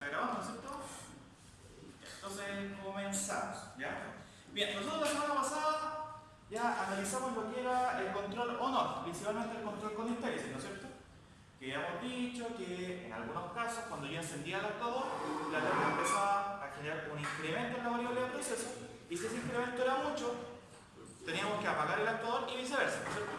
Grabamos, ¿no es cierto? Entonces comenzamos, ¿ya? Bien, nosotros la semana pasada ya analizamos lo que era el control on-off, principalmente el control con histérisis, ¿no es cierto? Que ya hemos dicho que en algunos casos, cuando yo encendía el actuador, la alarma empezaba a generar un incremento en la variable de proceso, y si ese incremento era mucho, teníamos que apagar el actuador y viceversa, ¿no es cierto?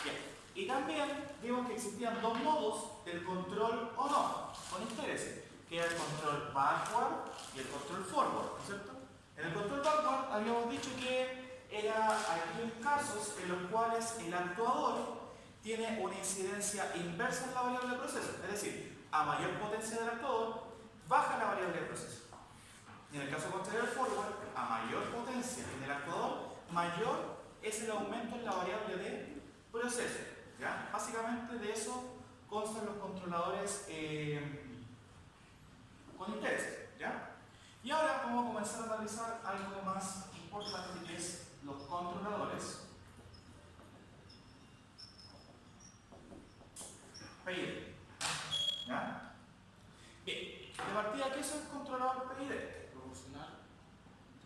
Bien. Y también vimos que existían dos modos del control on-off con histérisis, que era el control backward y el control forward, ¿no es cierto? En el control backward habíamos dicho que era aquellos casos en los cuales el actuador tiene una incidencia inversa en la variable de proceso, es decir, a mayor potencia del actuador, baja la variable de proceso. Y en el caso contrario del forward, a mayor potencia en el actuador, mayor es el aumento en la variable de proceso. ¿Ya? Básicamente de eso constan los controladores con interés. ¿Ya? Y ahora vamos a comenzar a analizar algo más importante, que es los controladores PID. ¿Ya? Bien, de partida, ¿qué es el controlador PID? Proporcional.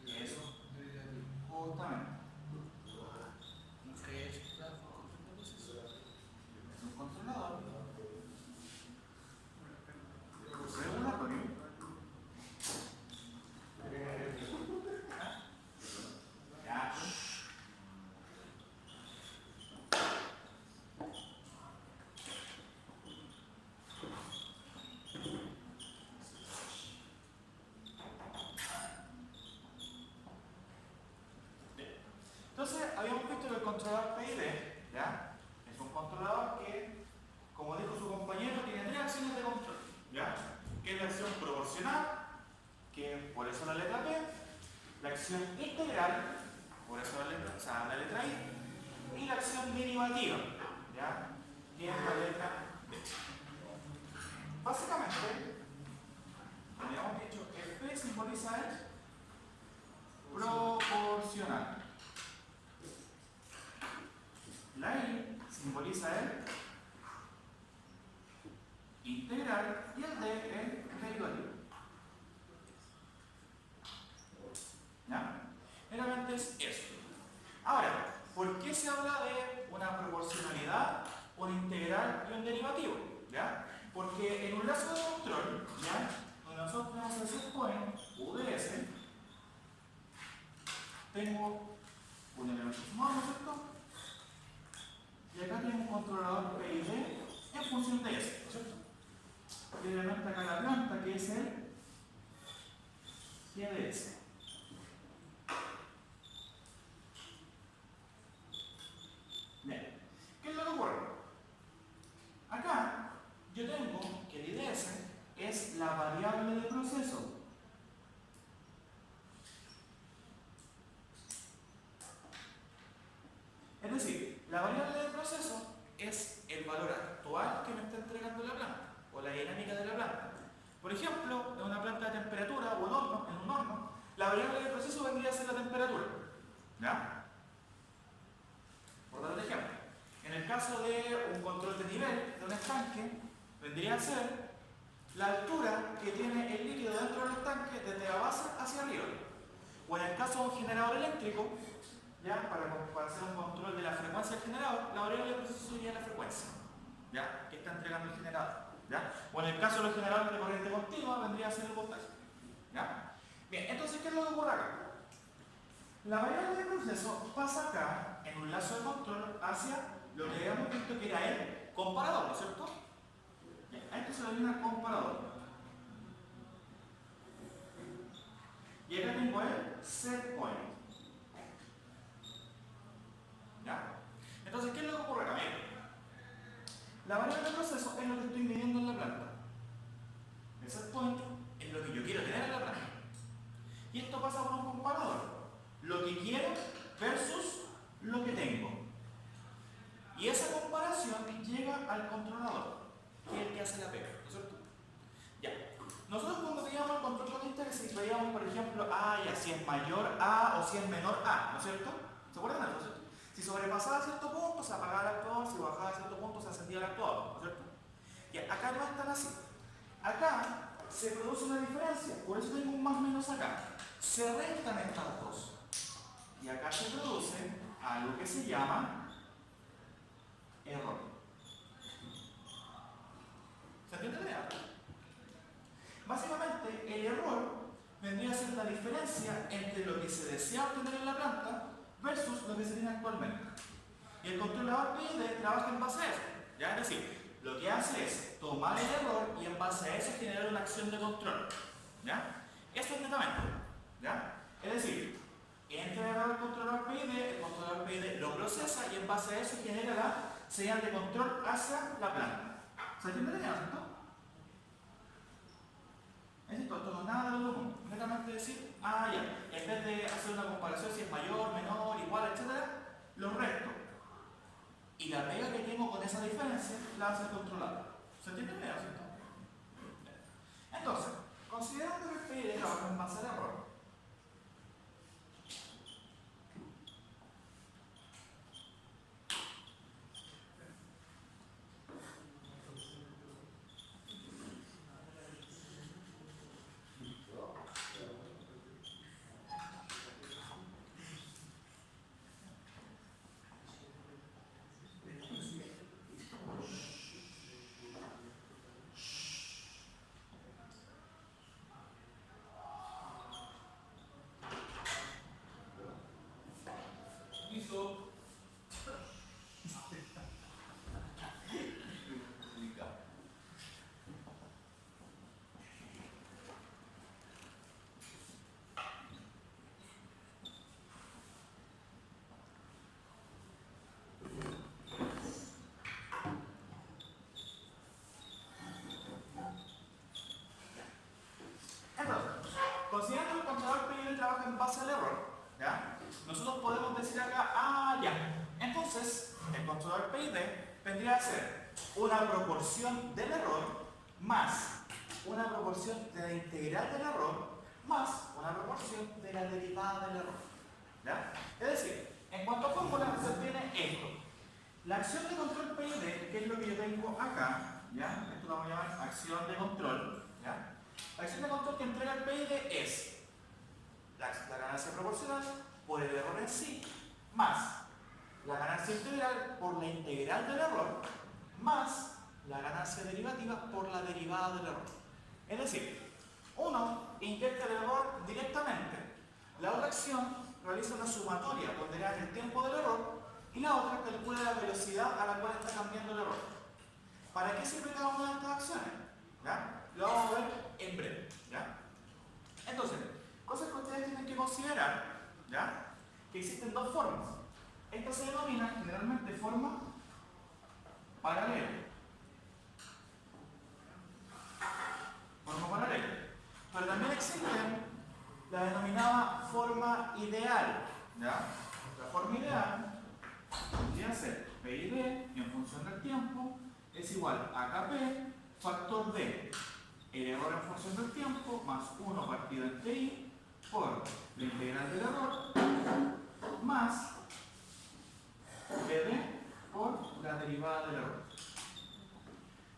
Eso, justamente. ¿Qué es Un controlador regulatorio ya. Entonces, habíamos visto que el controlador PID, ¿ya? Es un controlador que, como dijo su compañero, tiene tres acciones de control, ¿ya? Que es la acción proporcional, que por eso la letra P, la acción integral, por eso la letra I, y la acción derivativa, ¿ya? Que es la letra D. Básicamente, habíamos dicho que P simboliza el proporcional. La I simboliza el integral y el D el derivativo. ¿Ya? Meramente es eso. Ahora, ¿por qué se habla de una proporcionalidad, un integral y un derivativo? ¿Ya? Porque en un lazo de control, ¿ya? Donde nosotros tenemos el set point UDS, tengo un elemento sumado, ¿no es cierto? Y acá tengo un controlador PID en función de eso, ¿no es cierto? Y el elemento acá en la planta, que es el GDS. Bien, ¿qué es lo que ocurre? Acá yo tengo que el IDS es la variable de proceso. Es decir, la variable de proceso es el valor actual que me está entregando la planta, o la dinámica de la planta. Por ejemplo, en una planta de temperatura o en un horno, la variable de proceso vendría a ser la temperatura. ¿Ya? Por dar un ejemplo. En el caso de un control de nivel de un estanque, vendría a ser la altura que tiene el líquido dentro del estanque desde la base hacia arriba. O en el caso de un generador eléctrico, ya para hacer un control de la frecuencia del generador, la variable de proceso sería la frecuencia, ¿ya? Que está entregando el generador, ¿ya? O en el caso de los generadores de corriente continua, vendría a ser el voltaje, ¿ya? Bien, entonces, ¿qué es lo que ocurre acá? La variable de proceso pasa acá, en un lazo de control, hacia lo que habíamos visto que era el comparador, ¿no es cierto? Bien, a esto se le denomina comparador. Y acá tengo el set point. ¿Ya? Entonces, ¿qué es lo que ocurre acá? Mira, la variable de proceso es lo que estoy midiendo en la planta. El set point es lo que yo quiero tener en la planta. Y esto pasa por un comparador. Lo que quiero versus lo que tengo. Y esa comparación llega al controlador, que es el que hace la pega, ¿no es cierto? Ya. Nosotros cuando veíamos el control con histérisis veíamos, por ejemplo, ya, si es mayor a o si es menor a, ¿no es cierto? ¿Se acuerdan de eso, cierto? Si sobrepasaba cierto punto, se apagaba el actuador, si bajaba cierto punto, se encendía el actuador, ¿no es cierto? Ya, acá no es tan así. Acá se produce una diferencia, por eso tengo un más o menos acá. Se restan estas dos. Y acá se produce algo que se llama error. ¿Se entiende bien? Básicamente, el error vendría a ser la diferencia entre lo que se desea obtener en la planta versus lo que se tiene actualmente. Y el controlador PID trabaja en base a eso. ¿Ya? Es decir, lo que hace es tomar el error y en base a eso generar una acción de control. ¿Ya? Eso es netamente. ¿Ya? Es decir, entra el error al controlador PID, el controlador PID lo procesa y en base a eso genera la señal de control hacia la planta. ¿Se entiende bien, cierto? Esto no es nada de lo común. Netamente decir, ya, en vez de hacer una comparación si es mayor, menor, igual, etc., lo resto. Y la pega que tengo con esa diferencia la hace controlar. ¿Se entiende bien, cierto? Entonces, considerando que el PID trabaja en base al error, listo. Entonces, considerando que el controlador PID trabaja en base al error, ¿ya? Nosotros podemos decir acá, ya. Entonces, el controlador PID vendría a ser una proporción del error más una proporción de la integral del error más una proporción de la derivada del error. ¿Ya? Es decir, en cuanto a fórmulas se obtiene esto. La acción de control PID, que es lo que yo tengo acá, ¿ya? Esto lo vamos a llamar acción de control, ¿ya? La acción de control que entrega el PID es la ganancia proporcional por el error en sí, más la ganancia integral por la integral del error, más la ganancia derivativa por la derivada del error. Es decir, uno inyecta el error directamente, la otra acción realiza una sumatoria donde gana el tiempo del error y la otra calcula la velocidad a la cual está cambiando el error. ¿Para qué sirve cada una de estas acciones? ¿Ya? Lo vamos a ver en breve. ¿Ya? Entonces, cosas que ustedes tienen que considerar, ¿ya? Que existen dos formas. Esta se denomina generalmente forma paralela. Forma paralela. Pero también existe la denominada forma ideal. ¿Ya? La forma ideal podría ser PID en función del tiempo es igual a KP factor de el error en función del tiempo más 1 partido en TI por la integral del error más PD por la derivada del error.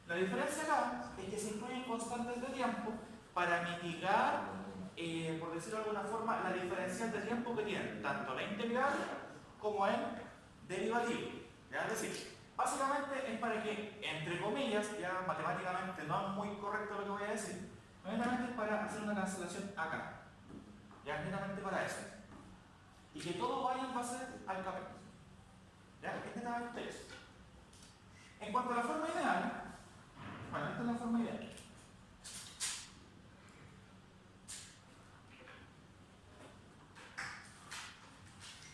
La diferencia acá es que se incluyen constantes de tiempo para mitigar, por decirlo de alguna forma, la diferencial de tiempo que tienen tanto la integral como el derivativo. ¿Ya? Es decir, básicamente es para que, entre comillas, ya matemáticamente no es muy correcto lo que voy a decir, netamente es para hacer una cancelación acá. Ya es netamente para eso. Y que todo vaya en base al KP. ¿Ya? Es netamente eso. En cuanto a la forma ideal, bueno, esta es la forma ideal.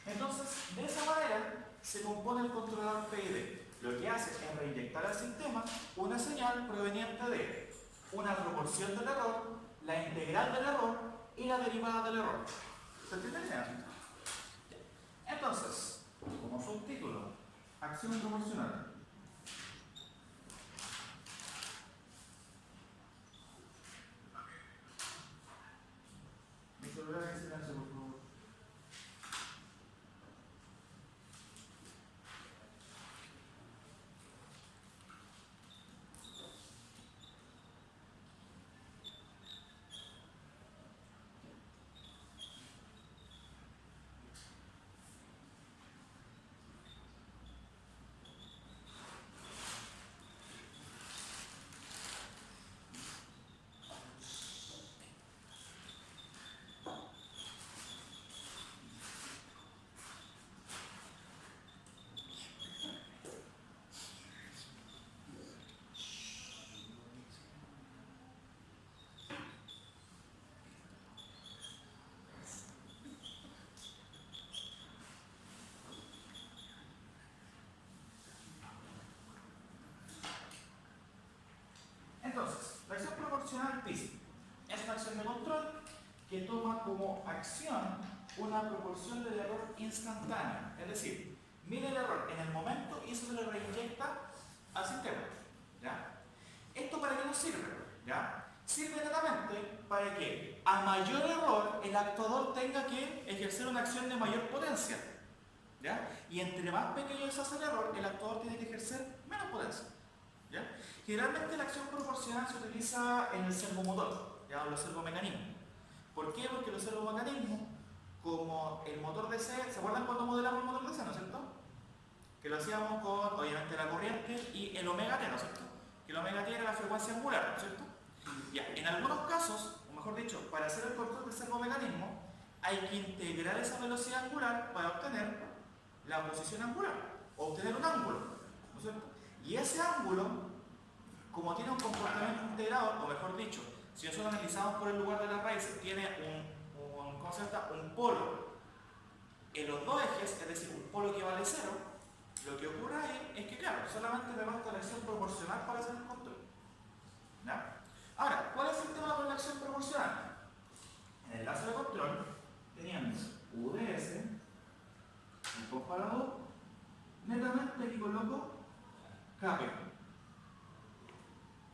Entonces, de esa manera se compone el controlador PID. Lo que hace es reinyectar al sistema una señal proveniente de una proporción del error, la integral del error y la derivada del error. ¿Se entiende bien? Entonces, como subtítulo, acción proporcional. Mi celular en silencio, por favor. explícita. Es una acción de control que toma como acción una proporción del error instantáneo. Es decir, mide el error en el momento y eso se lo reinyecta al sistema. ¿Ya? ¿Esto para qué nos sirve? ¿Ya? Sirve netamente para que a mayor error el actuador tenga que ejercer una acción de mayor potencia. ¿Ya? Y entre más pequeño se hace el error, el actuador tiene que ejercer menos potencia. ¿Ya? Generalmente la acción proporcional se utiliza en el servomotor, ¿ya? O los servomecanismos. ¿Por qué? Porque los servomecanismos, como el motor DC, ¿se acuerdan cuando modelamos el motor DC, no es cierto? Que lo hacíamos con, obviamente, la corriente y el omega t, ¿no es cierto? Que el omega t era la frecuencia angular, ¿no es cierto? Ya, en algunos casos, o mejor dicho, para hacer el control del servomecanismo, hay que integrar esa velocidad angular para obtener la posición angular, o obtener un ángulo, ¿no es cierto? Y ese ángulo, como tiene un comportamiento integrado, o mejor dicho, si nosotros analizamos por el lugar de la raíz, tiene ¿cómo se llama? Un polo en los dos ejes, es decir, un polo que vale 0, lo que ocurre ahí es que, claro, solamente me basta la acción proporcional para hacer el control. ¿Ya? Ahora, ¿cuál es el tema con la acción proporcional? En el enlace de control teníamos UDS, un comparador, netamente aquí coloco KP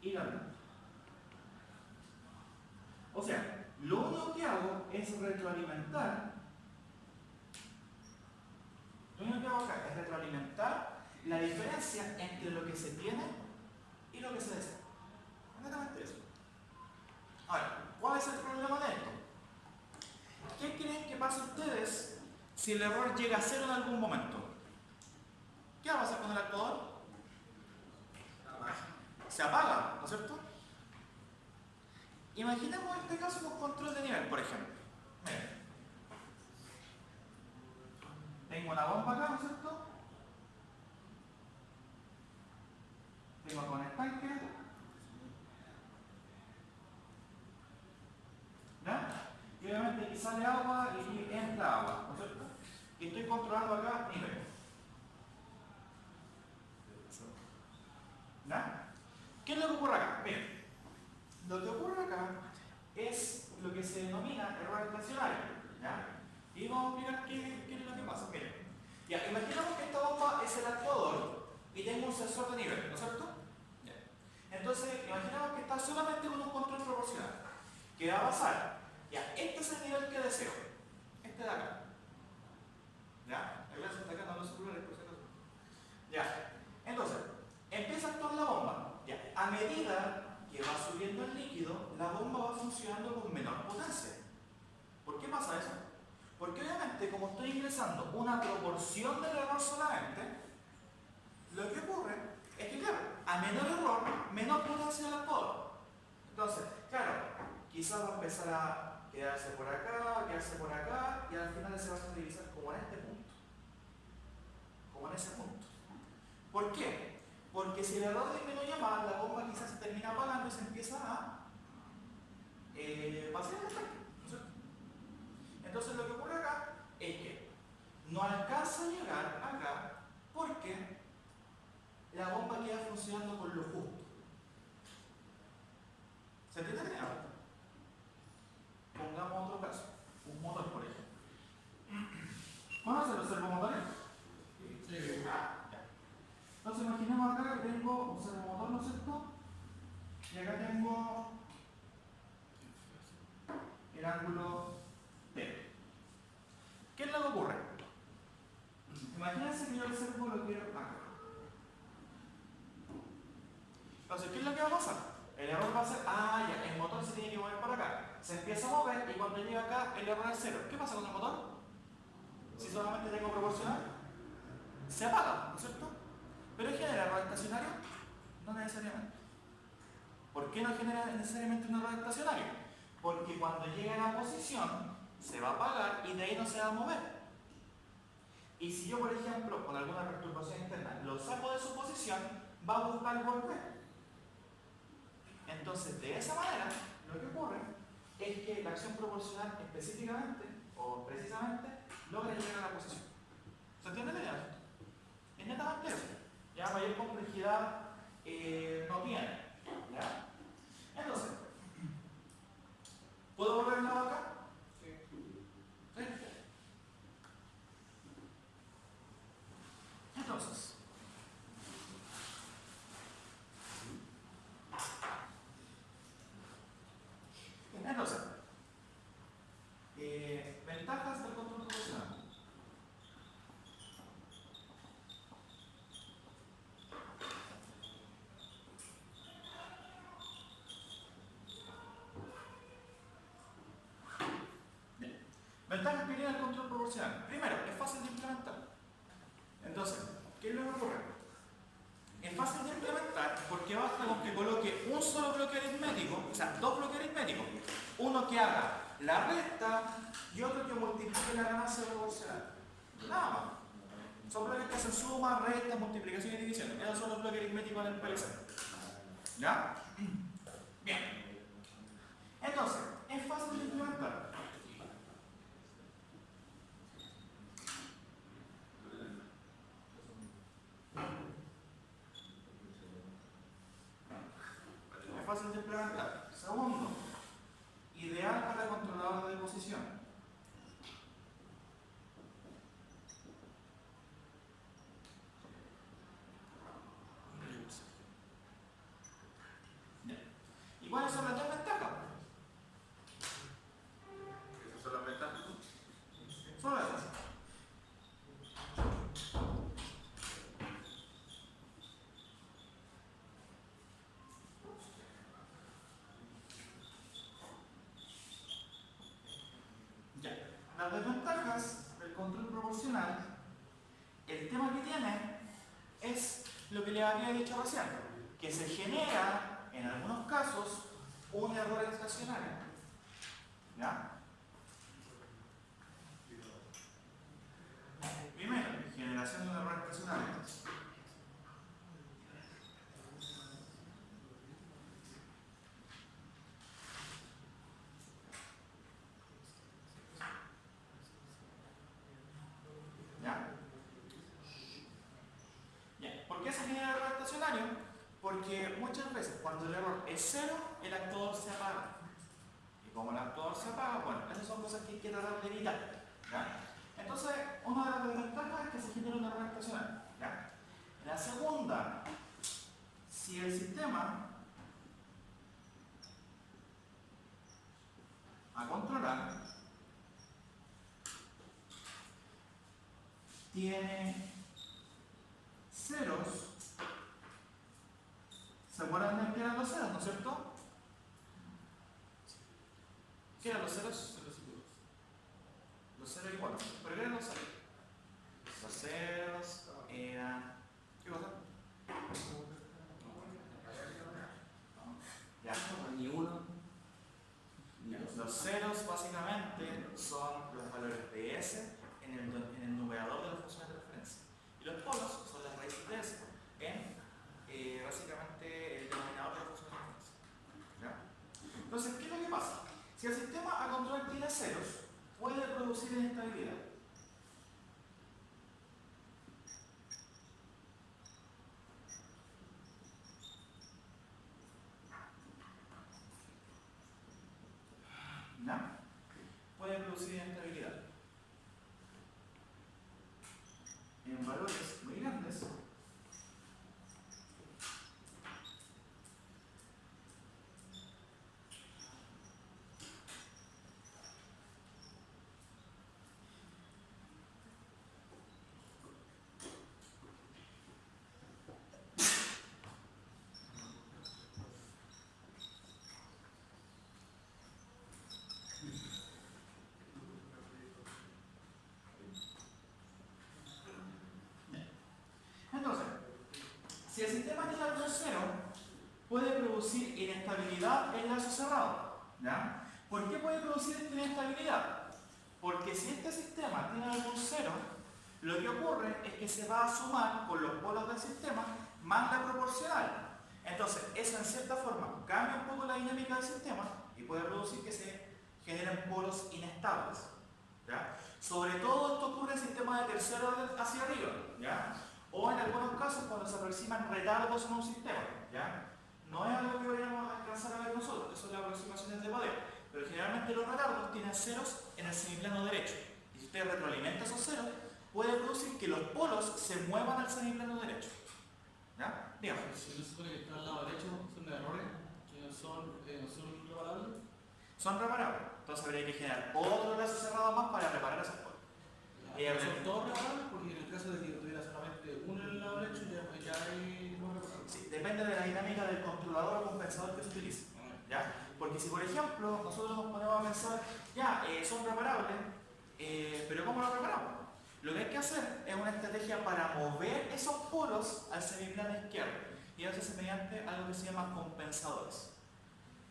y la luz. O sea, lo único que hago es retroalimentar. Lo único que hago acá es retroalimentar la diferencia entre lo que se tiene y lo que se desea. Netamente eso. Ahora, ¿cuál es el problema de esto? ¿Qué creen que pasa a ustedes si el error llega a cero en algún momento? ¿Qué va a pasar con el actuador? Se apaga, ¿no es cierto? Imaginemos este caso con control de nivel, por ejemplo. Miren. Tengo una bomba acá, ¿no es cierto? Tengo con el tanque. ¿Ya? Y obviamente aquí sale agua y aquí entra agua, ¿no es cierto? Y estoy controlando acá nivel. ¿Ya? ¿Qué es lo que ocurre acá? Miren, lo que ocurre acá es lo que se denomina error estacionario. ¿Ya? Y vamos a explicar qué es lo que pasa. Miren, ya, imaginamos que esta bomba es el actuador y tengo un sensor de nivel, ¿no es cierto? Ya. Entonces, imaginamos que está solamente con un control proporcional. ¿Qué va a pasar? Ya, este es el nivel que deseo. Este de acá. ¿Ya? El brazo de acá, no los celulares, por si acaso. Ya. Entonces, empieza a actuar la bomba. Ya. A medida que va subiendo el líquido, la bomba va funcionando con menor potencia. ¿Por qué pasa eso? Porque obviamente, como estoy ingresando una proporción del error solamente, lo que ocurre es que, claro, a menor error, menor potencia del actuador. Entonces, claro, quizás va a empezar a quedarse por acá, y al final se va a estabilizar como en este punto. Como en ese punto. ¿Por qué? Porque si el error disminuye más, la bomba quizás se termina apagando y se empieza a vaciar el tanque, ¿no es cierto? Entonces lo que ocurre acá es que no alcanza a llegar acá porque la bomba queda funcionando con lo justo. ¿Se entiende? Pongamos otro caso, un motor por ejemplo. ¿Conocen los servomotores? Sí. Ah, ya. Entonces imaginemos acá que tengo un servomotor, ¿no es cierto? Y acá tengo el ángulo T. ¿Qué es lo que ocurre? Imagínense que yo el servo lo quiero acá. Entonces, ¿qué es lo que va a pasar? El error va a ser, ya, el motor se tiene que mover por acá. Se empieza a mover y cuando llega acá, el error es cero. ¿Qué pasa con el motor? Si solamente tengo proporcional, se apaga, ¿no es cierto? ¿Pero genera error estacionario? No necesariamente. ¿Por qué no genera necesariamente un error estacionario? Porque cuando llega a la posición, se va a apagar y de ahí no se va a mover. Y si yo, por ejemplo, con alguna perturbación interna, lo saco de su posición, va a buscar volver. Entonces, de esa manera, lo que ocurre es que la acción proporcional específicamente, o precisamente, logra llegar a la posición. ¿Se entiende la idea? Es netamente eso. Ya mayor complejidad no tiene. ¿Ya? Entonces, entonces. Entonces, ventajas del control proporcional. Bien. Ventajas que tiene el control proporcional. Primero, es fácil de implementar. Entonces, ¿qué es lo que ocurre? Es fácil de implementar porque basta con que coloque un solo bloque aritmético, o sea, dos bloques aritméticos, uno que haga la resta y otro que multiplique la ganancia proporcional. Nada más. Son bloques que hacen suma, resta, multiplicación y división. Esos son los bloques aritméticos en el PLC. ¿Ya? Bien. Entonces, es fácil de implementar. Es fácil de implementar. Segundo, ideal para controlador de posición. ¿Y cuáles son las dos ventajas? ¿Esas son las ventajas? Solo esas. Ya. Las desventajas del control proporcional, el tema que tiene es lo que les había dicho recién, que se genera, en algunos casos, un error estacionario. ¿Ya? Primero, generación de un error estacionario. ¿Ya? Ya. ¿Por qué se genera el error estacionario? Porque muchas veces cuando el error es cero, el actuador se apaga. Y como el actuador se apaga, bueno, esas son cosas que hay que tratar de evitar. ¿Ya? Entonces, una de las desventajas es que se genera un error estacionario. ¿Ya? La segunda, si el sistema a controlar tiene ceros, ¿se acuerdan de que eran los ceros, no es cierto? ¿Qué eran los ceros? Los ceros iguales. ¿Pero qué eran los ceros? Los ceros eran... ¿Qué cosa? Ya. Ni uno, ni Ya. dos. Los ceros básicamente son los valores de S en el numerador de las funciones de referencia. Y los polos son las raíces de S en básicamente el denominador de las funciones de referencia. ¿Ya? Entonces, ¿qué es lo que pasa? Si el sistema a control tiene ceros, puede producir inestabilidad. ¿Ya? Puede producir inestabilidad. En valores muy grandes, entonces, si el sistema tiene algo cero, puede producir inestabilidad en lazo cerrado. ¿Ya? ¿Por qué puede producir esta inestabilidad? Porque si este sistema tiene algún cero, lo que ocurre es que se va a sumar con los polos del sistema más la proporcional. Entonces, eso en cierta forma cambia un poco la dinámica del sistema y puede producir que se generen polos inestables. ¿Ya? Sobre todo esto ocurre en sistemas de tercer orden hacia arriba. ¿Ya? O en algunos casos cuando se aproximan retardos en un sistema. ¿Ya? No es algo que vayamos a alcanzar a ver nosotros, que son las aproximaciones de poder. Pero generalmente los retardos tienen ceros en el semiplano derecho. Y si usted retroalimenta esos ceros, puede producir que los polos se muevan al semiplano derecho. ¿Ya? Dígame. Si no se supone que está al lado derecho, son errores que no son reparables. Son reparables. Entonces habría que generar otro lazo cerrado más para reparar esos polos. Son todos reparables porque en el caso de que tuviera solamente uno en el lado derecho ya hay no reparables. Sí, depende de la dinámica del controlador o compensador que se utilice. ¿Ya? Porque si por ejemplo nosotros nos ponemos a pensar, ya, son reparables, pero ¿cómo los reparamos? Lo que hay que hacer es una estrategia para mover esos polos al semiplano izquierdo. Y eso se hace mediante algo que se llama compensadores.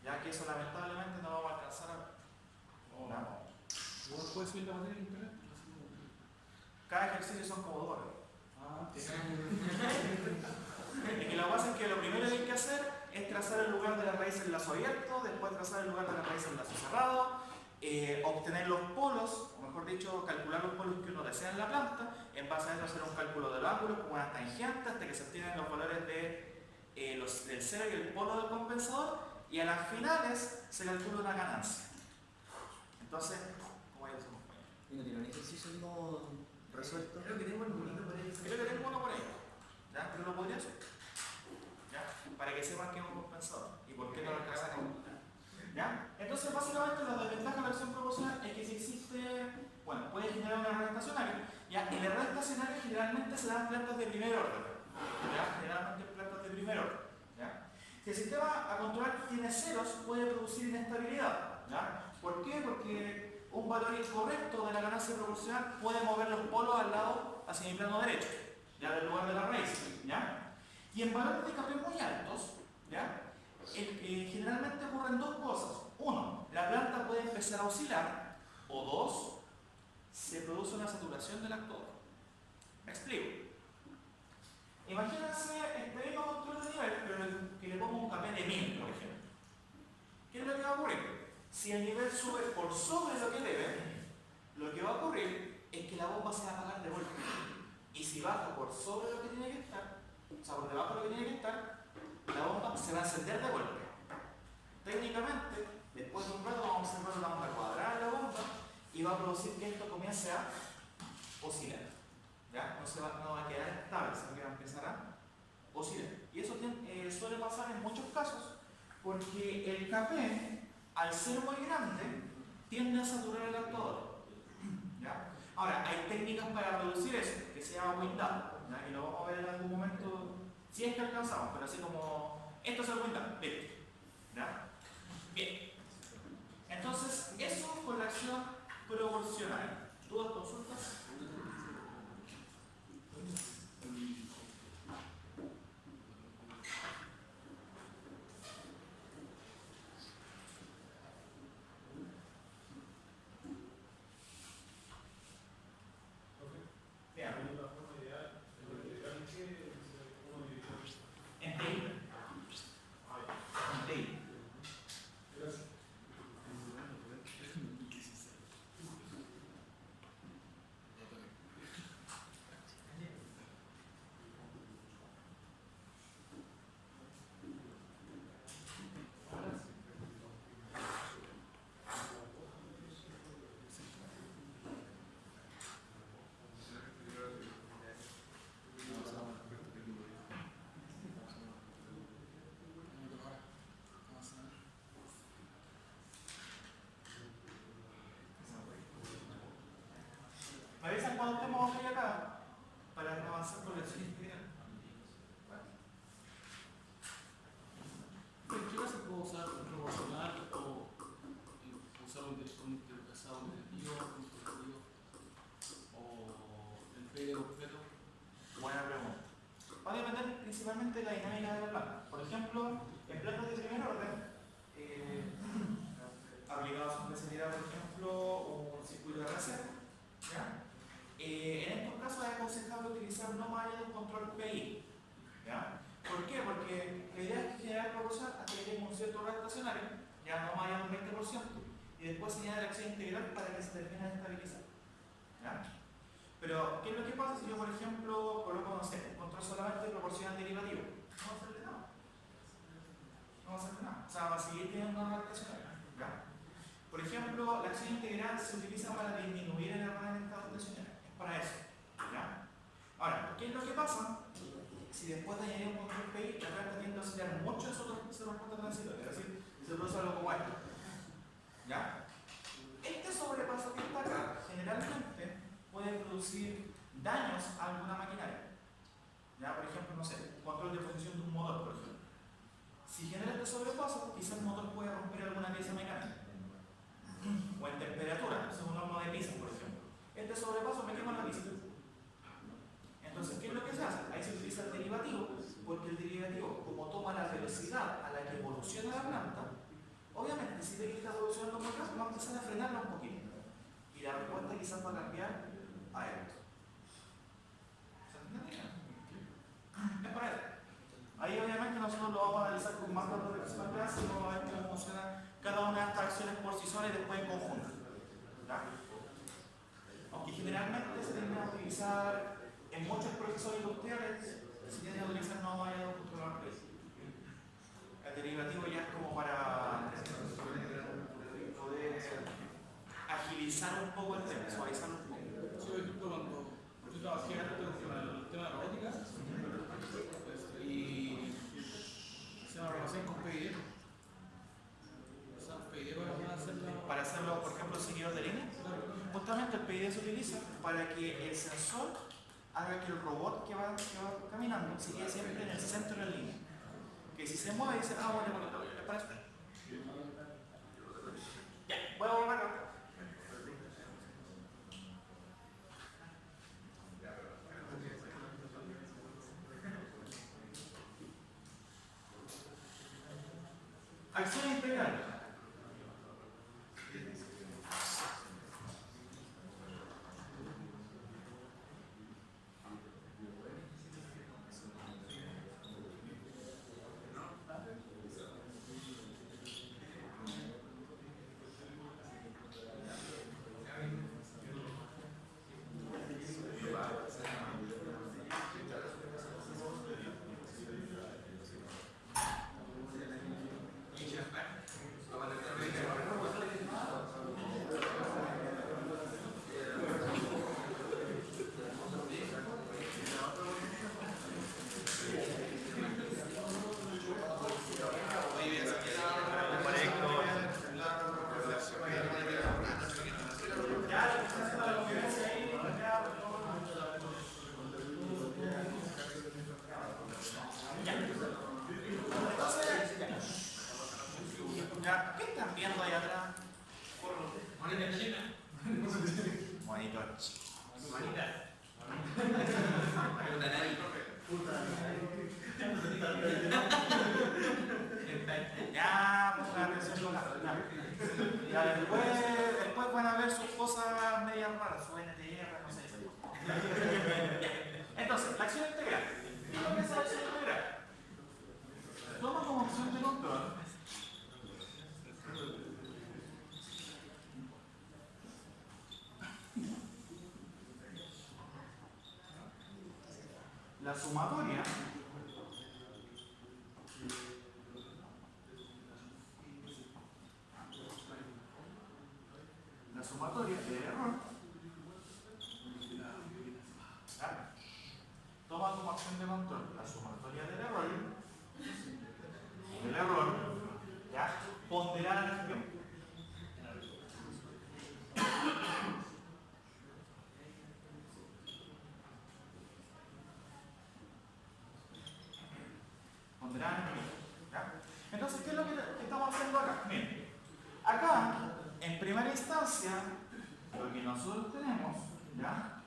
Ya que eso lamentablemente no vamos a alcanzar a ver. ¿Vos puedes subir la materia en internet? Cada ejercicio son como 2 horas. Ah, Es que lo que pasa es que lo primero que hay que hacer es trazar el lugar de la raíz en lazo abierto, después trazar el lugar de la raíz en lazo cerrado, obtener los polos, o mejor dicho, calcular los polos que uno desea en la planta, en base a eso hacer un cálculo del ángulo como una tangente hasta que se obtienen los valores del cero y el polo del compensador, y a las finales se calcula una ganancia. Entonces, ¿cómo es eso? ¿Y no tiene un ejercicio no resuelto? Creo que tengo el bonito por ahí. Creo que tengo uno por ahí, ¿ya? Pero lo podría hacer, ¿ya? Para que sepan que es un compensador y por qué no lo alcanzan. ¿Ya? Entonces, básicamente, la desventaja de la acción proporcional es que si existe, bueno, puede generar un error estacionario, ¿ya? El error estacionario generalmente se da en plantas de primer orden, ¿ya? Generalmente en plantas de primer orden, ¿ya? Si el sistema a controlar tiene ceros, puede producir inestabilidad, ¿ya? ¿Por qué? Porque un valor incorrecto de la ganancia proporcional puede mover los polos al lado, hacia el plano derecho, ya del lugar de la raíz, ¿ya? Y en valores de KP muy altos, ¿ya? Generalmente ocurren 2 cosas. 1, la planta puede empezar a oscilar, o 2, se produce una saturación del actuador. Me explico. Imagínense este mismo control de nivel, pero que le pongo un KP de 1000, por ejemplo. ¿Qué es lo que va a ocurrir? Si el nivel sube por sobre lo que debe, lo que va a ocurrir es que la bomba se va a apagar de golpe. Y si baja por sobre lo que tiene que estar, o sea, por debajo de lo que tiene que estar, la bomba se va a encender de golpe. Técnicamente, después de un rato vamos a observar una onda cuadrada en la bomba y va a producir que esto comience a oscilar. ¿Ya? No va a quedar estable, sino que va a empezar a oscilar. Y eso suele pasar en muchos casos porque el KP, al ser muy grande, tiende a saturar el actuador. ¿Ya? Ahora, hay técnicas para reducir eso, que se llama wind down, ¿ya? Y lo vamos a ver en algún momento, si es que alcanzamos, pero así como, esto es el wind down, listo. ¿Ya? Bien. Entonces, eso con la acción proporcional. ¿Dudas, consultas? Me avisan cuando estemos aquí acá para avanzar con la acción integral. ¿En qué caso puedo usar un proporcional o usar un interpesado negativo, un positivo o el pegue completo? Buena pregunta. Va a depender principalmente de la dinámica de la planta. Por ejemplo, en plantas de primer orden, aplicados a una especialidad, por ejemplo, un circuito de reserva, ¿ya? En estos casos es aconsejable utilizar no más allá de un control PI. ¿Ya? ¿Por qué? Porque la idea es generar proporción hasta que tenga un cierto error estacionario, ya no más allá de un 20%, y después se añade la acción integral para que se termine de estabilizar. ¿Ya? Pero, ¿qué es lo que pasa si yo, por ejemplo, coloco, no sé, un control solamente proporcional derivativo? No va a hacerle nada. No va a hacerle nada. O sea, va a seguir teniendo un error estacionario. ¿Ya? Por ejemplo, la acción integral se utiliza para disminuir el error en estado estacionario. Es para eso. si después de añadir un control PI, la planta tiende a oscilar mucho en su respuesta transitoria, es decir, se produce algo como esto. ¿Ya? Este sobrepaso que está acá generalmente puede producir daños a alguna maquinaria. ¿Ya? Por ejemplo, no sé, control de función de un motor, por ejemplo. Si genera este sobrepaso, quizás el motor puede romper alguna pieza mecánica. O en temperatura, es un horno de pizza, por ejemplo. Este sobrepaso me quema la pizza. Entonces, ¿qué es lo que se hace? Ahí se utiliza el derivativo, porque el derivativo, como toma la velocidad a la que evoluciona la planta, obviamente, si ve que está evolucionando muy rápido, va a empezar a frenarla un poquito. Y la respuesta quizás va a cambiar a esto. ¿Se entiende? Es para eso. Ahí obviamente nosotros lo vamos a analizar con más datos de la clase y vamos a ver cómo funciona cada una de estas acciones por sí solas y después en conjunto. ¿Ya? Aunque generalmente se tiende a utilizar en muchos procesos industriales, se tiende a utilizar no vaya a un controlador precio. El derivativo ya es como para poder agilizar un poco el tema, suavizar un poco. Sí, por ejemplo, cuando yo trabajé antes con el tema de robótica, pues, y se me relación con PID. Usamos PID para hacerlo. Para hacerlo, por ejemplo, seguidor de línea, justamente el PID se utiliza para que el sensor haga que el robot que va caminando se quede siempre en el centro de la línea. Que si se mueve, dice, ah, bueno, es para eso. Ya, voy a volver acá. Acción integral. Ya, ¿qué están viendo ahí atrás? Monita china. Monito chino. Monita. Ya, pues atención. Ya, después van a ver sus cosas medias raras, su NTR, no sé. Entonces, la acción integral. ¿Qué es lo que es la acción integral? Toma como opción de control la sumatoria del error. ¿Ya? Toma como acción de control la sumatoria del error, ¿ya? Ponderar el tiempo. ¿Ya? Entonces, ¿qué es lo que estamos haciendo acá? Miren, acá, en primera instancia, lo que nosotros tenemos, ¿ya?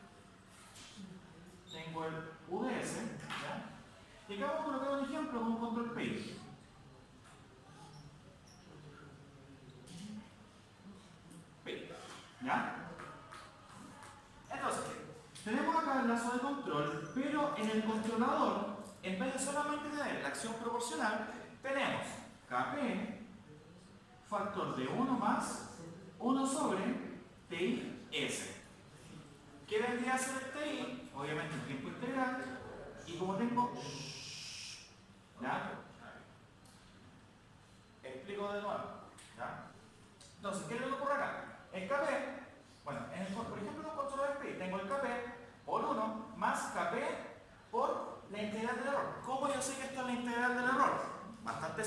Tengo el UDS, ¿ya? Y acá vamos a colocar un ejemplo con un control PI. ¿Ya? Entonces, tenemos acá el lazo de control, pero en el controlador, en vez de solamente tener la acción proporcional, tenemos Kp factor de 1 más 1 sobre TIS. ¿Qué vendría a ser el TI? Obviamente el tiempo integral. Y como tengo... ¿Ya? Explico de nuevo. ¿Ya? Entonces, ¿qué es lo que ocurre acá? El Kp, bueno, por ejemplo, en un controlador PI, tengo el Kp por 1 más Kp por la integral del error.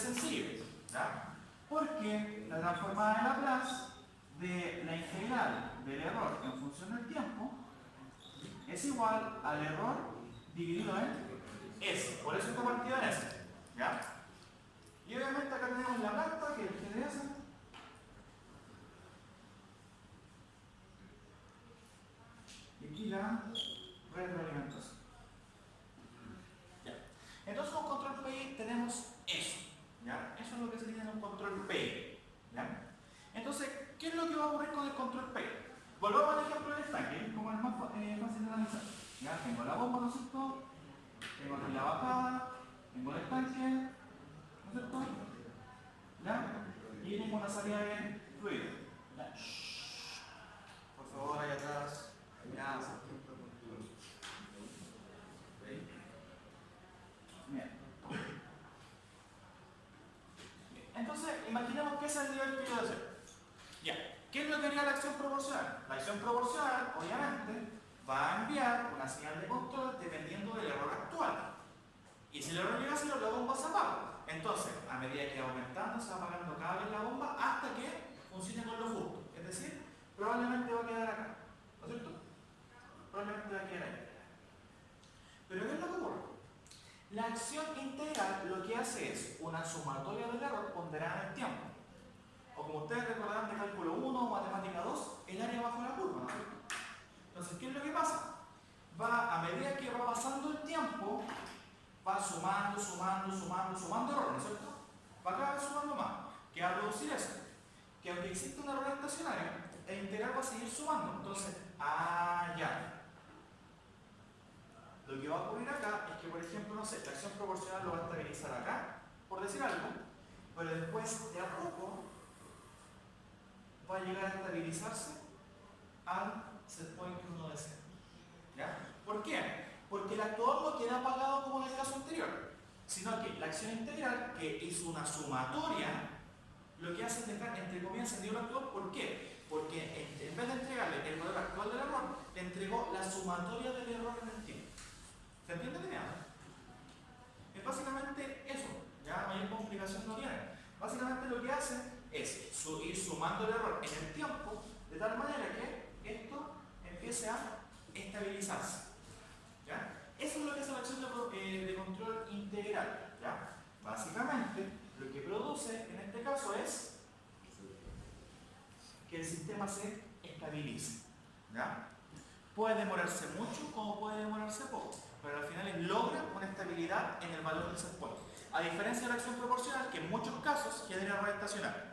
sencillo, ¿ya? Porque la transformada de Laplace de la integral del error en función del tiempo es igual al error dividido en S. Por eso está partido en S, ¿ya? Y obviamente acá tenemos la planta que es el G de S. Y aquí la retroalimentación. Ya. Entonces en un control PI tenemos eso, ¿ya? Eso es lo que se tiene en un control PI, ¿ya? Entonces, ¿qué es lo que va a ocurrir con el control PI? Volvamos al ejemplo del estanque, como el más fácil de analizar. Ya tengo la bomba, ¿no es cierto? Tengo aquí la bajada, tengo el estanque, ¿no es cierto? ¿Ya? Y tengo una salida de fluido. ¿Ya? Por favor, ahí atrás. Ya. Bien. Entonces, imaginemos que ese es el nivel que quiero hacer. Ya. ¿Qué es lo que haría la acción proporcional? La acción proporcional, obviamente, va a enviar una señal de control dependiendo del error actual. Y si el error llega a cero, la bomba se apaga. Entonces, a medida que va aumentando, se va apagando cada vez la bomba hasta que funcione con lo justo. Es decir, probablemente va a quedar acá. ¿No es cierto? Probablemente va a quedar ahí. Pero ¿qué es lo que ocurre? La acción integral lo que hace es una sumatoria del error ponderada en el tiempo. O como ustedes recordarán de cálculo 1 o matemática 2, el área bajo la curva, ¿no es cierto? Entonces, ¿qué es lo que pasa? A medida que va pasando el tiempo, va sumando errores, ¿no es cierto? Va cada vez sumando más. ¿Qué va a producir eso? Que aunque existe un error estacionario, el integral va a seguir sumando. Entonces, ya. Lo que va a ocurrir acá es que, por ejemplo, no sé, la acción proporcional lo va a estabilizar acá, por decir algo, pero después de a poco va a llegar a estabilizarse al set point 1 de 0. ¿Ya? ¿Por qué? Porque el actuador no queda apagado como en el caso anterior, sino que la acción integral, que hizo una sumatoria, lo que hace es dejar, entre comillas, encendido el actuador. ¿Por qué? Porque en vez de entregarle el valor actual del error, le entregó la sumatoria del error en el tiempo. ¿Se entiende la idea? Es básicamente eso, ya mayor complicación no tiene. Básicamente lo que hace es ir sumando el error en el tiempo, de tal manera que esto empiece a estabilizarse. ¿Ya? Eso es lo que hace la acción de control integral. ¿Ya? Básicamente, lo que produce en este caso es que el sistema se estabilice. ¿Ya? Puede demorarse mucho como puede demorarse poco, pero al final logra una estabilidad en el valor del set point. A diferencia de la acción proporcional, que en muchos casos genera error estacionario.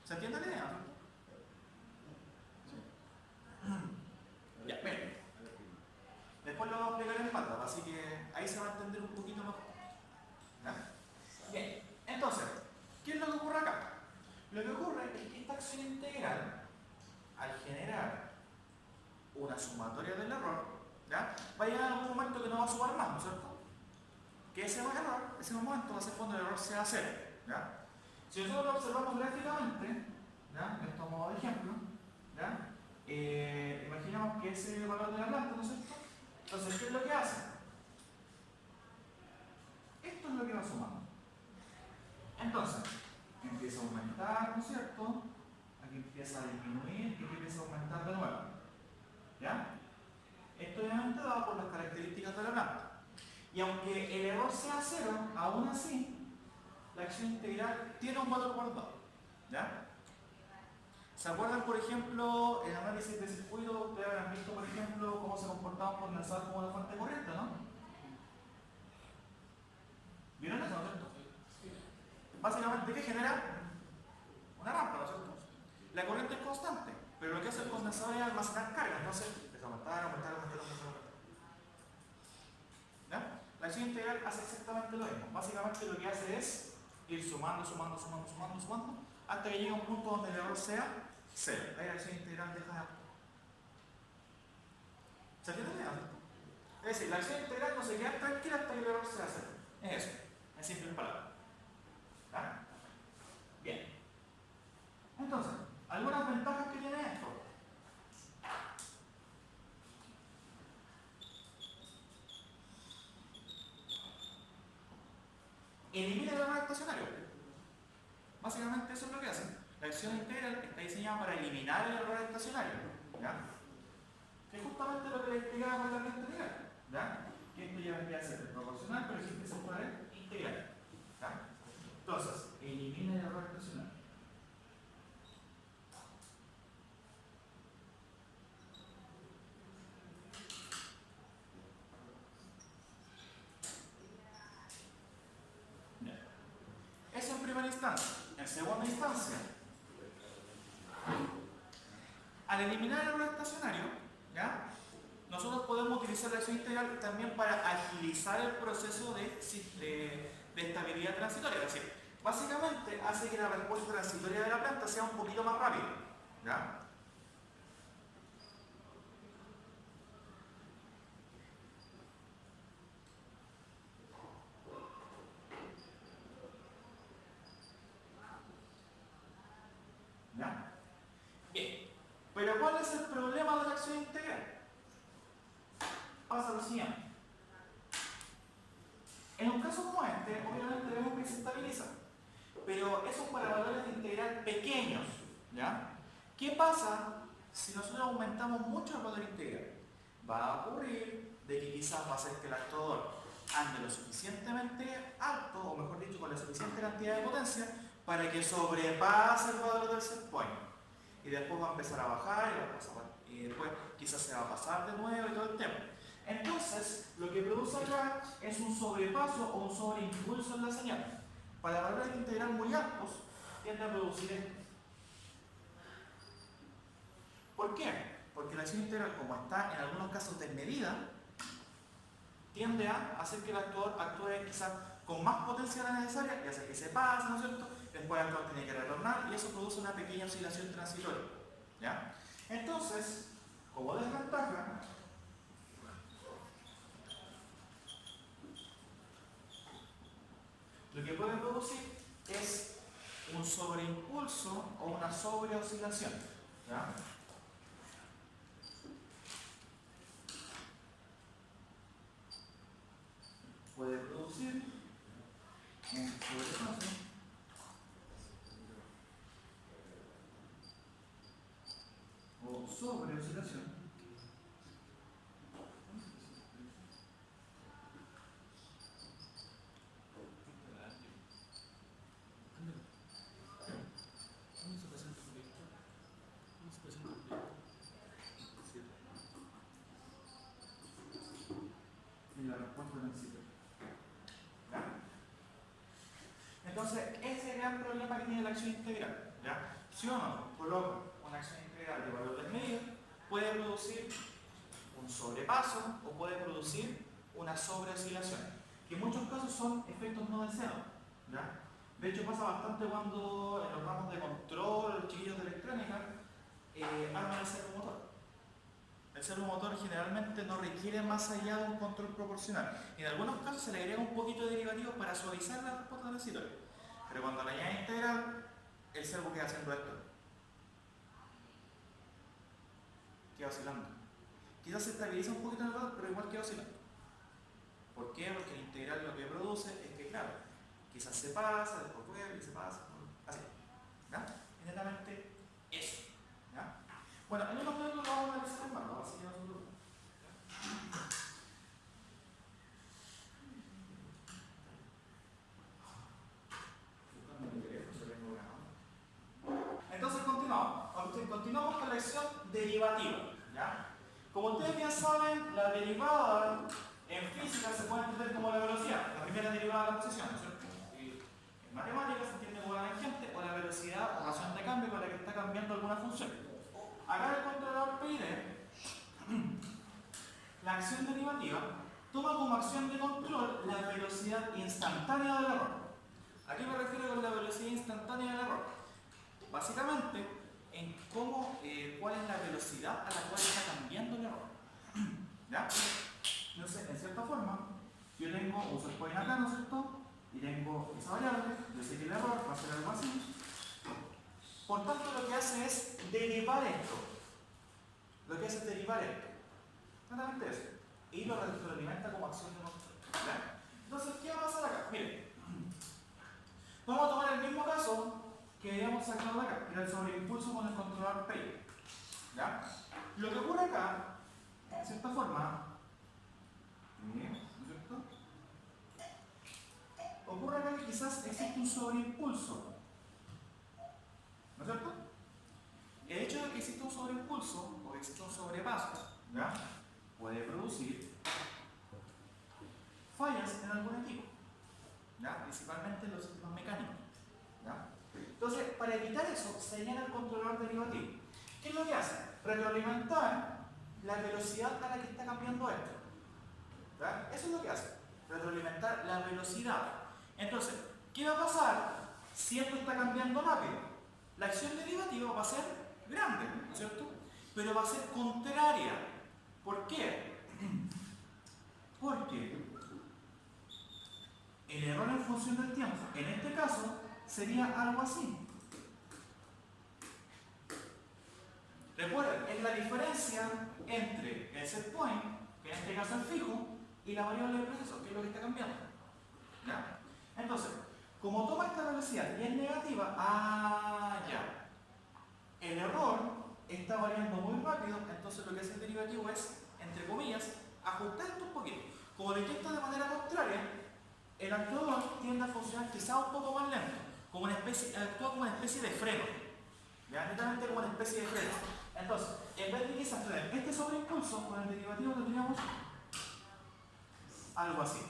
¿Se entiende la idea? ¿Sí? Ya, bien. Después lo vamos a explicar en pata, así que ahí se va a entender un poquito mejor. ¿Ya? Bien, entonces, ¿qué es lo que ocurre acá? Lo que ocurre es que esta acción integral, al generar una sumatoria del error, ¿ya? Va a llegar a algún momento que no va a sumar más, ¿no es cierto? Que ese error, ese momento va a ser cuando el error sea cero. ¿Ya? Si nosotros lo observamos gráficamente, ¿ya? Esto a modo de ejemplo, ¿ya? Imaginamos que ese es el valor de la planta, ¿no es cierto? Entonces, ¿qué es lo que hace? Esto es lo que va sumando. Entonces, empieza a aumentar, ¿no es cierto? Aquí empieza a disminuir y aquí empieza a aumentar de nuevo. ¿Ya? Esto obviamente dado por las características de la planta. Y aunque el error sea cero, aún así, la acción integral tiene un valor guardado. ¿Ya? ¿Se acuerdan, por ejemplo, el análisis de circuito? Ustedes habrán visto, por ejemplo, cómo se comportaban por lanzar como una fuente corriente, ¿no? ¿Vieron eso, no es cierto? Básicamente, ¿qué genera? Una rampa, ¿no es cierto? La corriente es constante, pero lo que hace el condensador es almacenar carga, entonces empieza a aumentar. ¿Ya? La acción integral hace exactamente lo mismo. Básicamente lo que hace es ir sumando hasta que llegue a un punto donde el error sea cero. Ahí la acción integral deja de actuar. ¿Se entiende? Es decir, la acción integral no se queda tranquila hasta que el error sea cero. Es eso, en simples palabras. ¿Ya? Bien. Entonces, algunas ventajas que tiene esto. Elimina el error estacionario. Básicamente eso es lo que hace. La acción integral está diseñada para eliminar el error estacionario, ¿ya? Que es justamente lo que le explicaba con la regla integral, ¿ya? Que esto ya vendría a ser proporcional, pero siempre se puede integral, ¿ya? Entonces, elimina el error estacionario. Eso en primera instancia. En segunda instancia, al eliminar el error estacionario, ¿ya? Nosotros podemos utilizar la acción integral también para agilizar el proceso de estabilidad transitoria. Es decir, básicamente hace que la respuesta transitoria de la planta sea un poquito más rápida, ¿ya? ¿Ya? Bien, pero ¿cuál es el problema de la acción integral? Pasa lo siguiente. En un caso como este, obviamente vemos que se estabiliza, pero eso es para valores de integral pequeños, ¿ya? ¿Qué pasa si nosotros aumentamos mucho el valor integral? Va a ocurrir de que quizás va a ser que el actuador ande lo suficientemente alto, o mejor dicho, con la suficiente cantidad de potencia, para que sobrepase el valor del set point. Y después va a empezar a bajar y después quizás se va a pasar de nuevo y todo el tema. Entonces, lo que produce acá es un sobrepaso o un sobreimpulso en la señal. Para valores de integral muy altos, tiende a producir esto. ¿Por qué? Porque la acción integral, como está en algunos casos desmedida, tiende a hacer que el actuador actúe quizás con más potencia de la necesaria y hace que se pase, ¿no es cierto? Después el actuador tiene que retornar y eso produce una pequeña oscilación transitoria, ¿ya? Entonces, como desventaja, lo que puede producir es un sobreimpulso o una sobreoscilación, ¿ya? Puede producir un sobrepaso o sobreoscilación en la respuesta transitoria. ¿Ya? Entonces, ese es el gran problema que tiene la acción integral, ¿ya? Si uno coloca una acción integral de valor desmedido, puede producir un sobrepaso o puede producir una sobreoscilación, que en muchos casos son efectos no deseados, ¿ya? De hecho, pasa bastante cuando en los ramos de control, los chiquillos de electrónica, arman el servomotor. El servomotor generalmente no requiere más allá de un control proporcional. En algunos casos se le agrega un poquito de derivativo para suavizar la respuesta transitoria. Pero cuando la añade integral, el servo queda haciendo esto. Queda oscilando. Quizás se estabiliza un poquito en el valor, pero igual queda oscilando. ¿Por qué? Porque el integral lo que produce es que, claro, quizás se pasa, después vuelve y se pasa, así. ¿Ya? Inmediatamente eso. ¿Ya? Bueno, en unos minutos lo vamos a analizar más, ¿no? Así que no se preocupen. Entonces continuamos con la acción derivativa, ¿ya? Como ustedes bien saben, la derivada en física se puede entender como la velocidad, la primera derivada de la posición, ¿no es cierto? Y en matemáticas se entiende como la tangente o la velocidad o razón de cambio con la que está cambiando alguna función. Acá el controlador PID, la acción derivativa, toma como acción de control la velocidad instantánea del error. ¿A qué me refiero con la velocidad instantánea del error? Básicamente, en cuál es la velocidad a la cual está cambiando el error. ¿Ya? Entonces, en cierta forma, yo tengo un set point acá, ¿no es cierto? Y tengo esa variable, yo sé que el error va a ser algo así. Por tanto, lo que hace es derivar esto. Lo que hace es derivar esto. Exactamente eso. Y lo retroalimenta como acción de control. ¿Ya? Entonces, ¿qué va a pasar acá? Miren, vamos a tomar el mismo caso que habíamos sacado de acá, que era el sobreimpulso con el controlador PI. ¿Ya? Lo que ocurre acá, de cierta forma, ¿no es cierto? Ocurre acá que quizás existe un sobreimpulso, ¿no es cierto? El hecho de que exista un sobreimpulso o que exista un sobrepaso, ¿ya? Puede producir fallas en algún equipo, ¿ya? Principalmente en los sistemas mecánicos, ¿ya? Entonces, para evitar eso, se llena el controlador derivativo. ¿Qué es lo que hace? Retroalimentar la velocidad a la que está cambiando esto, ¿ya? Eso es lo que hace, retroalimentar la velocidad. Entonces, ¿qué va a pasar si esto está cambiando rápido? La acción derivativa va a ser grande, ¿no es cierto? Pero va a ser contraria. ¿Por qué? Porque el error en función del tiempo, en este caso, sería algo así. Recuerden, es la diferencia entre el set point, que en este caso es fijo, y la variable de proceso, que es lo que está cambiando. ¿Ya? Entonces, como toma esta velocidad y es negativa, ya. El error está variando muy rápido, entonces lo que hace el derivativo es, entre comillas, ajustar esto un poquito. Como lo inyecta de manera contraria, el actuador tiende a funcionar quizá un poco más lento, como actúa como una especie de freno. ¿Ya? Netamente como una especie de freno. Entonces, en vez de quizás tener este sobreimpulso, con el derivativo tendríamos algo así.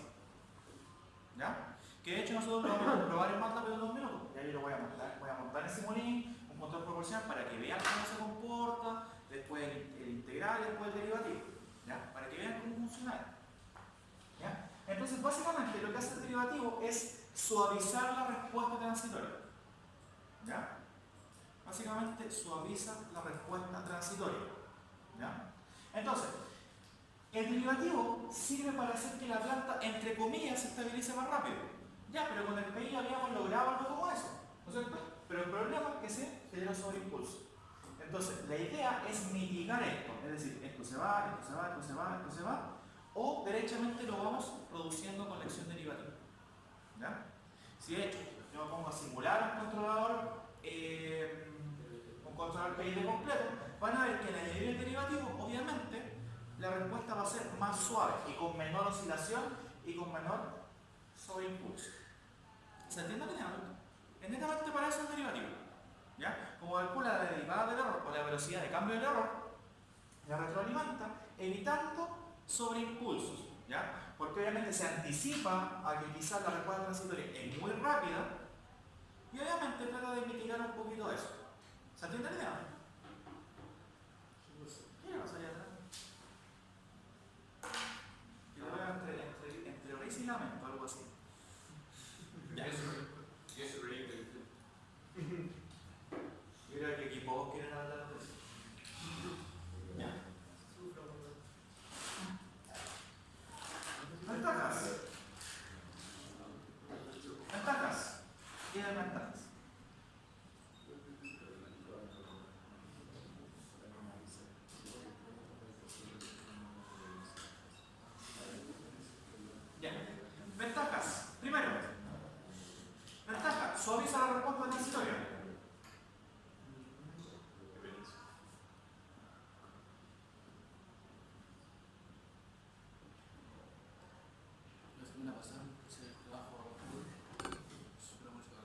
¿Ya? Que de hecho nosotros lo vamos a comprobar en MATLAB en 2 minutos. Y ahí lo voy a montar. Voy a montar en Simulink un control proporcional para que vean cómo se comporta, después el integral y después el derivativo. ¿Ya? Para que vean cómo funciona. ¿Ya? Entonces, básicamente lo que hace el derivativo es suavizar la respuesta transitoria. ¿Ya? Básicamente suaviza la respuesta transitoria. ¿Ya? Entonces, el derivativo sirve para hacer que la planta, entre comillas, se estabilice más rápido. Ya, pero con el PI habíamos logrado algo como eso, ¿no es cierto? Pero el problema es que se genera sobreimpulso. Entonces, la idea es mitigar esto, es decir, esto se va, esto se va, esto se va, esto se va, o derechamente lo vamos produciendo con la acción derivativa. ¿Ya? Si de hecho yo me pongo a simular un controlador PI de completo, van a ver que al añadir el derivativo, obviamente, la respuesta va a ser más suave y con menor oscilación y con menor sobreimpulso. ¿Se entiende lo que hablo? Es netamente para eso el derivativo. ¿Ya? Como calcula la derivada del error o la velocidad de cambio del error, la retroalimenta evitando sobreimpulsos. ¿Ya? Porque obviamente se anticipa a que quizás la respuesta transitoria es muy rápida y obviamente trata de mitigar un poquito eso. ¿Se entiende la idea? ¿Qué pasa allá atrás? Yo lo veo entre risa y lamento, algo así. Ya. Yes, really. Yo creo que aquí pocos quieren hablar de eso. Ya. Ventajas. Ventajas. Y desventajas. Ya. Ventajas. Primero. Ventaja. Suaviza la respuesta transitoria. La semana pasada hice el trabajo súper emocionado.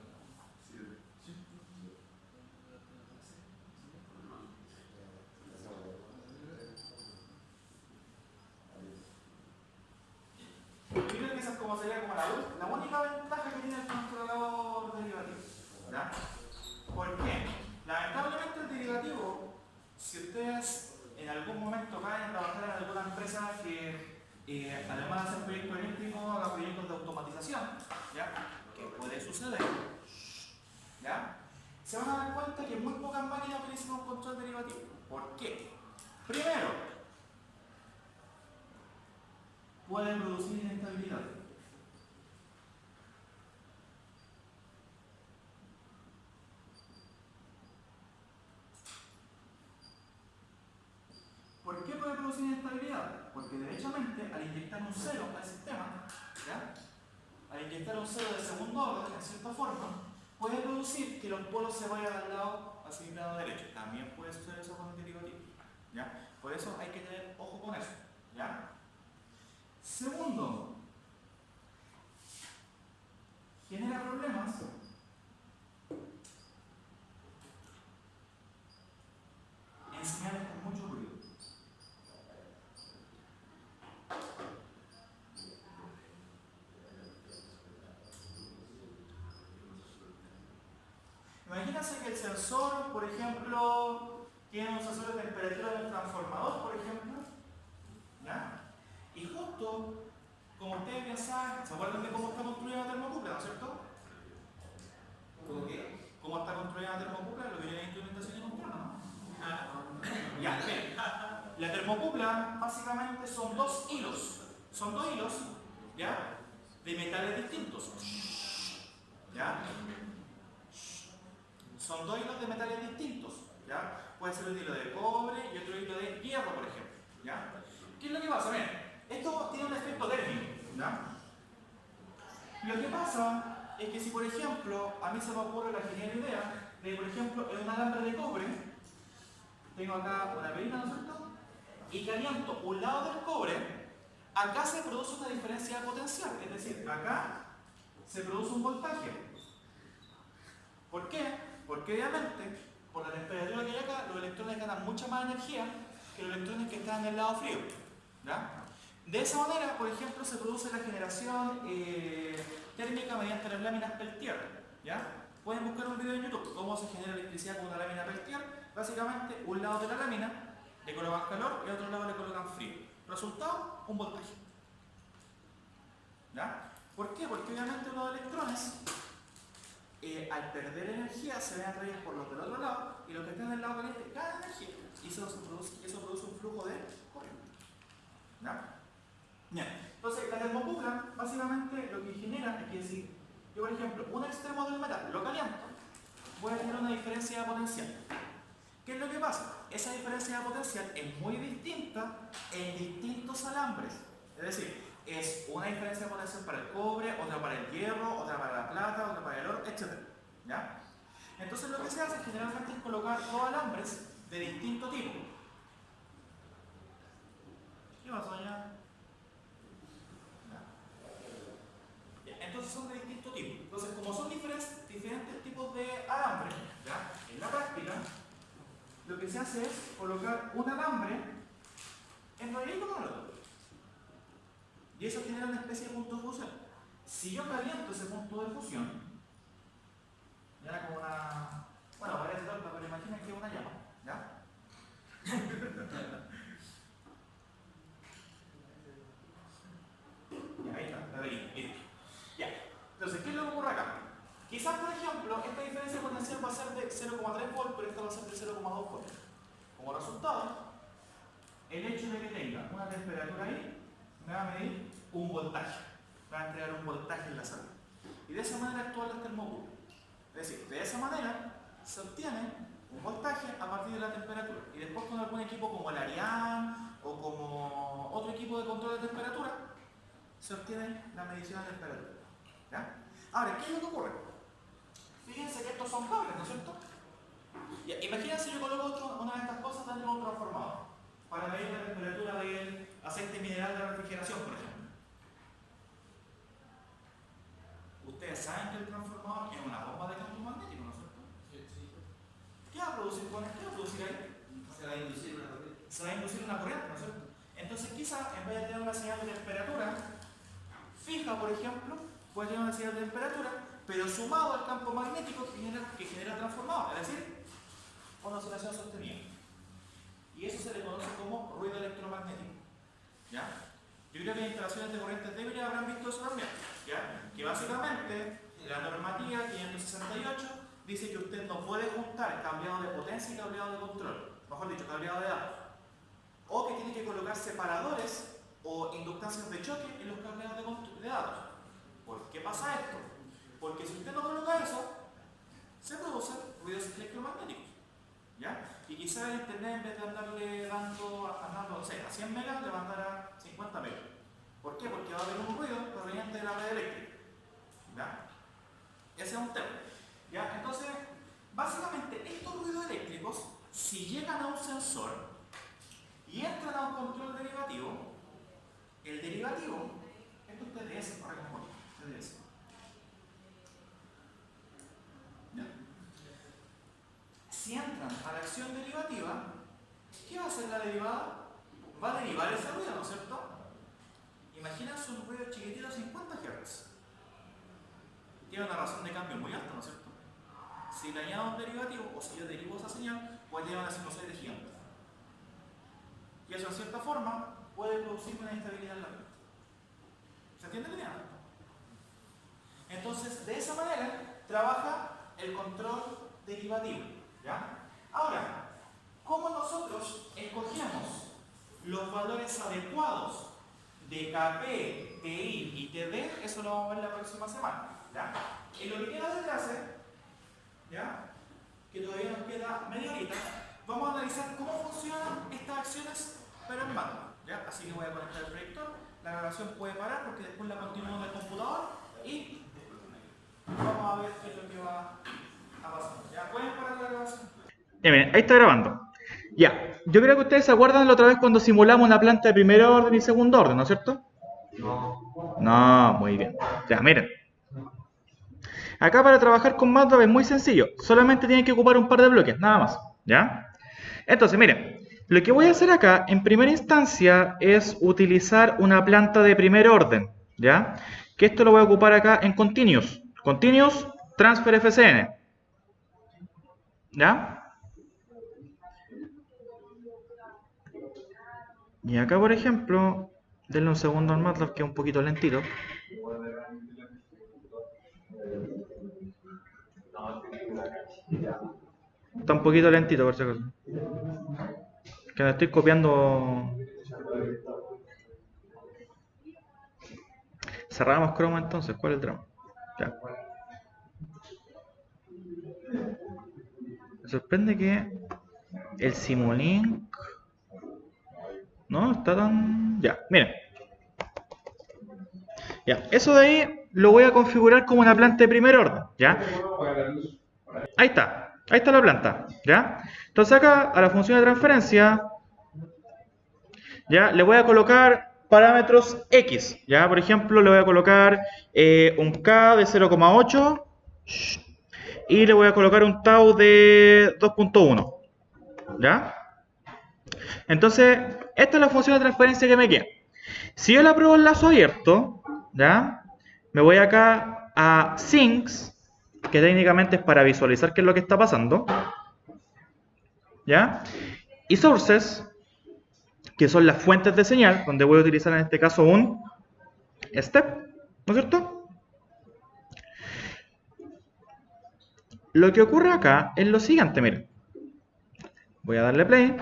Yo creo que esa es como sería como la única ventaja que tiene el controlador derivativo. ¿Ya? ¿Por qué? Lamentablemente el derivativo, si ustedes en algún momento caen a trabajar en alguna empresa que además de hacer proyectos eléctricos, haga proyectos de automatización, ¿ya? Que puede suceder, ¿ya? Se van a dar cuenta que muy pocas máquinas utilizan un control derivativo. ¿Por qué? Primero, pueden producir inestabilidad. ¿Por qué puede producir inestabilidad? Porque derechamente al inyectar un cero al sistema, ¿ya? Al inyectar un cero de segundo orden, en cierta forma, puede producir que los polos se vayan al lado así lado derecho. También puede suceder eso con el derivativo. ¿Ya? Por eso hay que tener ojo con eso. ¿Ya? Segundo, genera problemas en señales con mucho ruido. Imagínense que el sensor, por ejemplo, tiene un sensor de temperatura de un transformador, por ejemplo, ¿ya? Y justo, como ustedes bien saben, ¿se acuerdan de cómo está construida la termocupla, no es cierto? ¿Cómo qué? ¿Cómo está construida la termocupla? Lo que viene en instrumentación y control, ¿no? Ya, bien. La termocupla básicamente son dos hilos, ¿ya? De metales distintos, ¿ya? Son dos hilos de metales distintos, ¿ya? Puede ser un hilo de cobre y otro hilo de hierro, por ejemplo, ¿ya? ¿Qué es lo que pasa? Miren, esto tiene un efecto térmico, ¿ya? Lo que pasa es que si, por ejemplo, a mí se me ocurre la genial idea de, por ejemplo, en un alambre de cobre, tengo acá una perilla, ¿no es cierto? Y caliento un lado del cobre, acá se produce una diferencia potencial, es decir, acá se produce un voltaje. ¿Por qué? Porque obviamente, por la temperatura que hay acá, los electrones ganan mucha más energía que los electrones que están en el lado frío, ¿ya? De esa manera, por ejemplo, se produce la generación térmica mediante las láminas Peltier, ¿ya? Pueden buscar un video en YouTube, cómo se genera electricidad con una lámina Peltier. Básicamente, un lado de la lámina le colocan calor y al otro lado le colocan frío. Resultado, un voltaje. ¿Ya? ¿Por qué? Porque obviamente los electrones, al perder energía, se ven atraídos por los del otro lado y los que están del lado caliente ganan energía. Y eso produce un flujo de corriente. ¿Ya? Bien. Entonces, la termocupla, básicamente lo que genera es que si yo, por ejemplo, un extremo del metal lo caliento, voy a tener una diferencia de potencial. ¿Qué es lo que pasa? Esa diferencia de potencial es muy distinta en distintos alambres. Es decir, es una diferencia de potencial para el cobre, otra para el hierro, otra para la plata, otra para el oro, etc. ¿Ya? Entonces lo que se hace generalmente es colocar dos alambres de distinto tipo. ¿Qué pasó allá? Entonces son de distinto tipo. Entonces, como son diferentes tipos de alambre, ¿ya? En la práctica, lo que se hace es colocar un alambre enrolladito con el otro. Y eso genera una especie de punto de fusión. Si yo caliento ese punto de fusión, ya como una... Bueno, parece torta, pero imaginen que es una llama, ¿ya? Y ahí está, la veis, listo. Ya. Entonces, ¿qué es lo que ocurre acá? Quizás, por ejemplo, esta diferencia potencial va a ser de 0,3 volts, pero esta va a ser de 0,2 volts. Como resultado, el hecho de que tenga una temperatura ahí me va a medir un voltaje. Va a entregar un voltaje en la sala. Y de esa manera actúan las termocuplas. Es decir, de esa manera se obtiene un voltaje a partir de la temperatura. Y después con algún equipo como el Ariane o como otro equipo de control de temperatura, se obtiene la medición de temperatura. ¿Ya? Ahora, ¿qué es lo que ocurre? Fíjense que estos son cables, ¿no es cierto? Ya, imagínense yo coloco una de estas cosas dentro de un transformador para medir la temperatura del aceite mineral de refrigeración, por ejemplo. Ustedes saben que el transformador es una bomba de campo magnético, ¿no es cierto? Sí. ¿Qué va a producir con esto? ¿Qué va a producir ahí? Se va a inducir una corriente. Se va a inducir una corriente, ¿no es cierto? Entonces quizá en vez de tener una señal de temperatura fija, por ejemplo, puede tener una señal de temperatura, pero sumado al campo magnético que genera el transformador, es decir, una oscilación sostenida. Y eso se le conoce como ruido electromagnético. ¿Ya? Yo creo que en instalaciones de corrientes débiles habrán visto eso también. ¿Ya? Que básicamente la normativa 568 dice que usted no puede juntar cableado de potencia y cableado de control. Mejor dicho, cableado de datos. O que tiene que colocar separadores o inductancias de choque en los cableados de datos. ¿Por qué pasa esto? Porque si usted no coloca eso, se producen ruidos electromagnéticos. ¿Ya? Y quizás el internet, en vez de andarle andando, no sé, a 100 megas, le va a andar a 50 megas. ¿Por qué? Porque va a haber un ruido proveniente de la red eléctrica. ¿Ya? Ese es un tema. ¿Ya? Entonces, básicamente estos ruidos eléctricos, si llegan a un sensor y entran a un control derivativo, el derivativo, esto es TDS, correcto, TDS. ¿Ya? Si entran a la acción derivativa, ¿qué va a hacer la derivada? Va a derivar ese ruido, ¿no es cierto? Imagínense un ruido chiquitito a 50 Hz. Tiene una razón de cambio muy alta, ¿no es cierto? Si le añado un derivativo o si yo derivo esa señal, puede tener una sinusoide gigante. Y eso en cierta forma puede producir una inestabilidad en la red. ¿Se entiende la idea? Entonces, de esa manera trabaja el control derivativo. ¿Ya? Ahora, ¿cómo nosotros escogemos los valores adecuados de KP, TI y TD? Eso lo vamos a ver la próxima semana. ¿Ya? En lo que queda de clase, ¿ya? Que todavía nos queda media horita, vamos a analizar cómo funcionan estas acciones, pero en mano. ¿Ya? Así que voy a conectar el proyector, la grabación puede parar porque después la continúo en el computador y vamos a ver qué es lo que va a pasar. ¿Ya? ¿Pueden parar la grabación? Ya miren, ahí está grabando. Ya, yo creo que ustedes se acuerdan la otra vez cuando simulamos una planta de primer orden y segundo orden, ¿no es cierto? No, muy bien. Ya, miren. Acá para trabajar con MATLAB es muy sencillo. Solamente tienen que ocupar un par de bloques, nada más. ¿Ya? Entonces, miren. Lo que voy a hacer acá, en primera instancia, es utilizar una planta de primer orden. ¿Ya? Que esto lo voy a ocupar acá en Continuous. Continuous Transfer FCN. ¿Ya? Y acá, por ejemplo, denle un segundo al MATLAB que es un poquito lentito. Está un poquito lentito, por si acaso. Que me estoy copiando. Cerramos Chrome entonces, ¿cuál es el drama? Ya. Me sorprende que el Simulink no está tan. Ya, miren. Ya, eso de ahí lo voy a configurar como una planta de primer orden, ¿ya? Ahí está la planta, ¿ya? Entonces acá, a la función de transferencia, ¿ya? Le voy a colocar parámetros X, ¿ya? Por ejemplo, le voy a colocar un K de 0,8 y le voy a colocar un tau de 2.1, ¿ya? Entonces, esta es la función de transferencia que me queda. Si yo la pruebo en lazo abierto, ¿ya? Me voy acá a Sinks, que técnicamente es para visualizar qué es lo que está pasando, ¿ya? Y Sources, que son las fuentes de señal, donde voy a utilizar en este caso un step, ¿no es cierto? Lo que ocurre acá es lo siguiente, miren. Voy a darle play,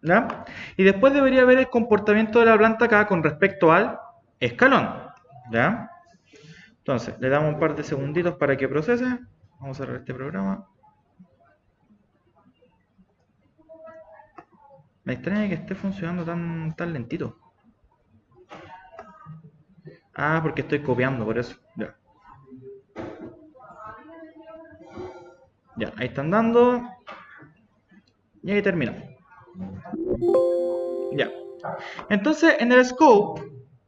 ¿ya? Y después debería ver el comportamiento de la planta acá con respecto al escalón, ¿ya? Entonces, le damos un par de segunditos para que procese. Vamos a cerrar este programa. Me extraña que esté funcionando tan lentito. Ah, porque estoy copiando, por eso. Ya. Ya, ahí están dando. Y ahí terminamos. Ya. Entonces, en el scope,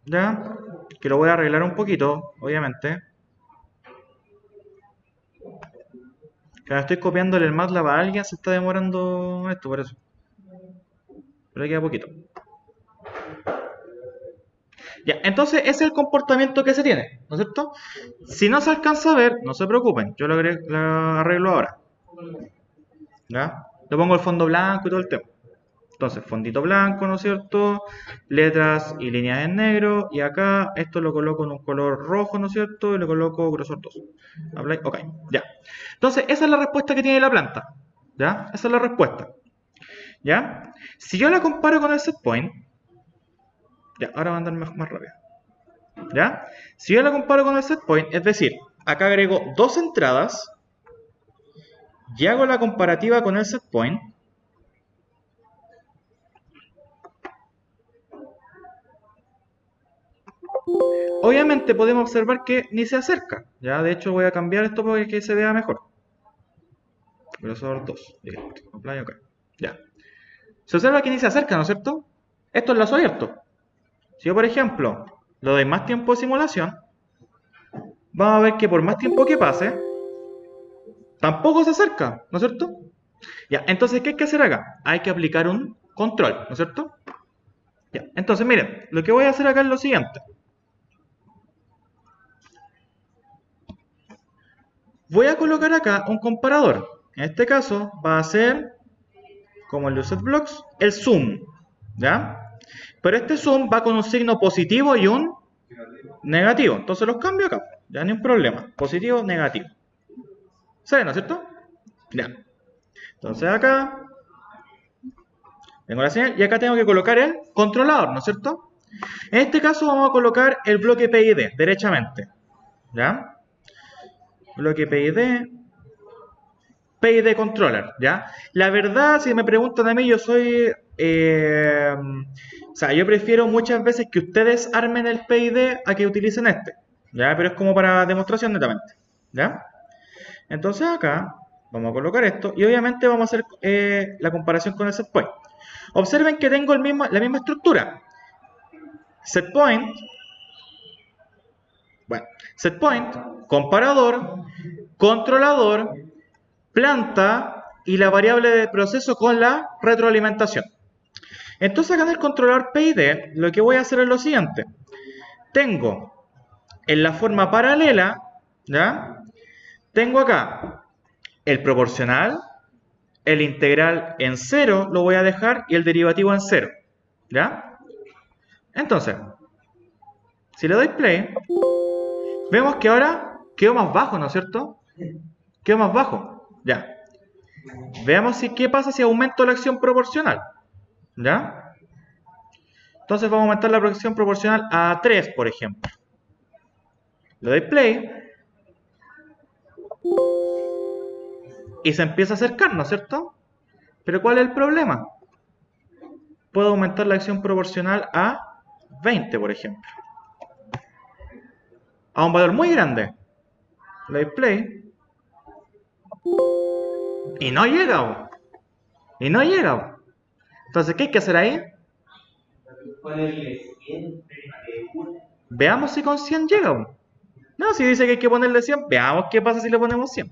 ya, que lo voy a arreglar un poquito, obviamente. Que me estoy copiándole el MATLAB a alguien, se está demorando esto, por eso. Pero ahí queda poquito. Ya, entonces ese es el comportamiento que se tiene, ¿no es cierto? Si no se alcanza a ver, no se preocupen, yo lo arreglo ahora. ¿Ya? Le pongo el fondo blanco y todo el tema. Entonces, fondito blanco, ¿no es cierto? Letras y líneas en negro. Y acá esto lo coloco en un color rojo, ¿no es cierto? Y le coloco grosor 2. Ok, ya. Entonces, esa es la respuesta que tiene la planta. ¿Ya? Esa es la respuesta. ¿Ya? Si yo la comparo con el setpoint, ya, ahora va a andar más rápido. ¿Ya? Si yo la comparo con el setpoint, es decir, acá agrego dos entradas y hago la comparativa con el setpoint. obviamente podemos observar que ni se acerca. Ya, de hecho voy a cambiar esto para que se vea mejor. Grosor 2, directo, plano acá. Ya. Se observa que ni se acerca, ¿no es cierto? Esto es lazo abierto. Si yo, por ejemplo, le doy más tiempo de simulación, vamos a ver que por más tiempo que pase, tampoco se acerca, ¿no es cierto? Ya, entonces, ¿qué hay que hacer acá? Hay que aplicar un control, ¿no es cierto? Ya, entonces, miren, lo que voy a hacer acá es lo siguiente. Voy a colocar acá un comparador. En este caso, va a ser, como el de UsetBlocks, el zoom, ¿ya? Pero este zoom va con un signo positivo y un negativo. Entonces los cambio acá, ya ni un problema. Positivo, negativo. ¿Sale, no es cierto? Ya. Entonces acá tengo la señal y acá tengo que colocar el controlador, ¿no es cierto? En este caso vamos a colocar el bloque PID, derechamente. ¿Ya? Bloque PID controller, ¿ya? La verdad, si me preguntan a mí, yo soy... o sea, yo prefiero muchas veces que ustedes armen el PID a que utilicen este, ¿ya? Pero es como para demostración netamente, ¿ya? Entonces acá vamos a colocar esto y obviamente vamos a hacer la comparación con el setpoint. Observen que tengo la misma estructura. Setpoint, bueno, setpoint, comparador, controlador, planta y la variable de proceso con la retroalimentación. Entonces acá en el controlador PID lo que voy a hacer es lo siguiente. Tengo en la forma paralela, ¿ya? Tengo acá el proporcional, el integral en 0 lo voy a dejar y el derivativo en 0, ¿ya? Entonces, si le doy play, vemos que ahora quedó más bajo, ¿no es cierto? Quedó más bajo, ya. Veamos qué pasa si aumento la acción proporcional, ¿ya? Entonces vamos a aumentar la acción proporcional a 3, por ejemplo. Le doy play. Y se empieza a acercar, ¿no es cierto? Pero ¿cuál es el problema? Puedo aumentar la acción proporcional a 20, por ejemplo. A un valor muy grande. Le doy play. Y no llega, ¿o? Y no llega, ¿o? Entonces, ¿qué hay que hacer ahí? Ponerle 100, Veamos si con 100 llega, ¿o? No, si dice que hay que ponerle 100, veamos qué pasa si le ponemos 100.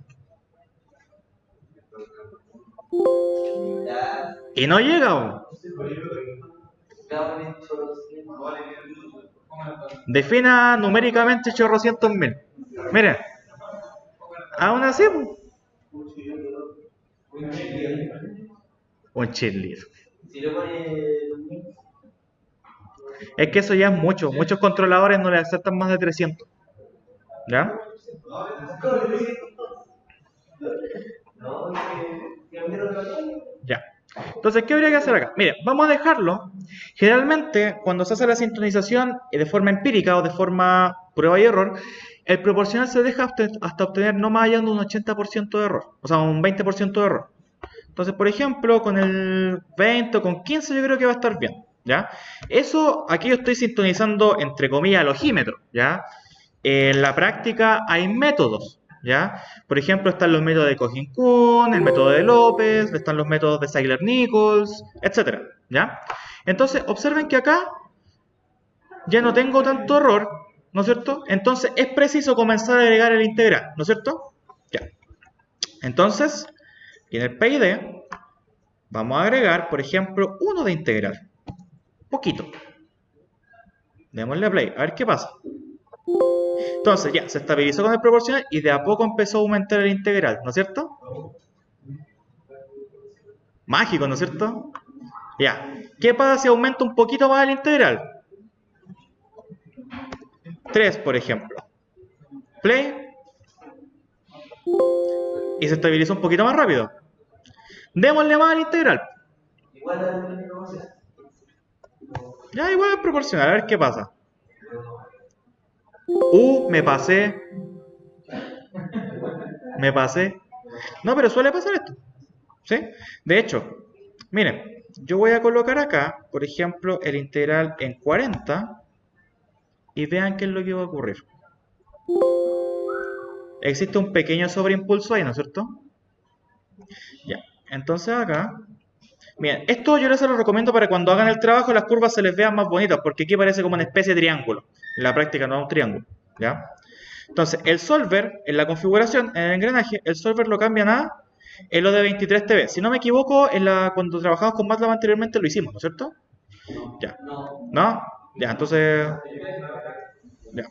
Y no llega, ¿o? Defina numéricamente chorrocientos mil. Miren, aún así, un cheerleader. Si le pone Es que eso ya es mucho. Muchos controladores no le aceptan más de 300. ¿Ya? Ya. Entonces, ¿qué habría que hacer acá? Mire, vamos a dejarlo. Generalmente, cuando se hace la sincronización de forma empírica o de forma prueba y error, el proporcional se deja hasta obtener no más allá de un 80% de error. O sea, un 20% de error. Entonces, por ejemplo, con el 20 o con 15 yo creo que va a estar bien. ¿Ya? Eso, aquí yo estoy sintonizando, entre comillas, al ojímetro. ¿Ya? En la práctica hay métodos. ¿Ya? Por ejemplo, están los métodos de Cohen-Kuhn, el método de López, están los métodos de Seiler-Nichols, etc. ¿Ya? Entonces, observen que acá ya no tengo tanto error, ¿no es cierto? Entonces, es preciso comenzar a agregar el integral, ¿no es cierto? Ya. Entonces, en el PID vamos a agregar, por ejemplo, 1 de integral. Poquito. Démosle a play, a ver qué pasa. Entonces ya, se estabilizó con el proporcional y de a poco empezó a aumentar el integral, ¿no es cierto? Mágico, ¿no es cierto? Ya, ¿qué pasa si aumenta un poquito más el integral? 3, por ejemplo. Play. Y se estabilizó un poquito más rápido. Démosle más al integral. igual a la proporcional. Ya, igual es proporcional, a ver qué pasa. Me pasé. Me pasé. No, pero suele pasar esto. ¿Sí? De hecho, miren, yo voy a colocar acá, por ejemplo, el integral en 40. y vean qué es lo que va a ocurrir. Existe un pequeño sobreimpulso ahí, ¿no es cierto? Ya, entonces acá... Bien, esto yo les lo recomiendo para cuando hagan el trabajo las curvas se les vean más bonitas, porque aquí parece como una especie de triángulo. En la práctica no es un triángulo, ¿ya? Entonces, el solver, en la configuración, en el engranaje, el solver lo cambian a Elo de 23TB. Si no me equivoco, cuando trabajamos con MATLAB anteriormente lo hicimos, ¿no es cierto? Ya. ¿No? Ya, entonces... Ya.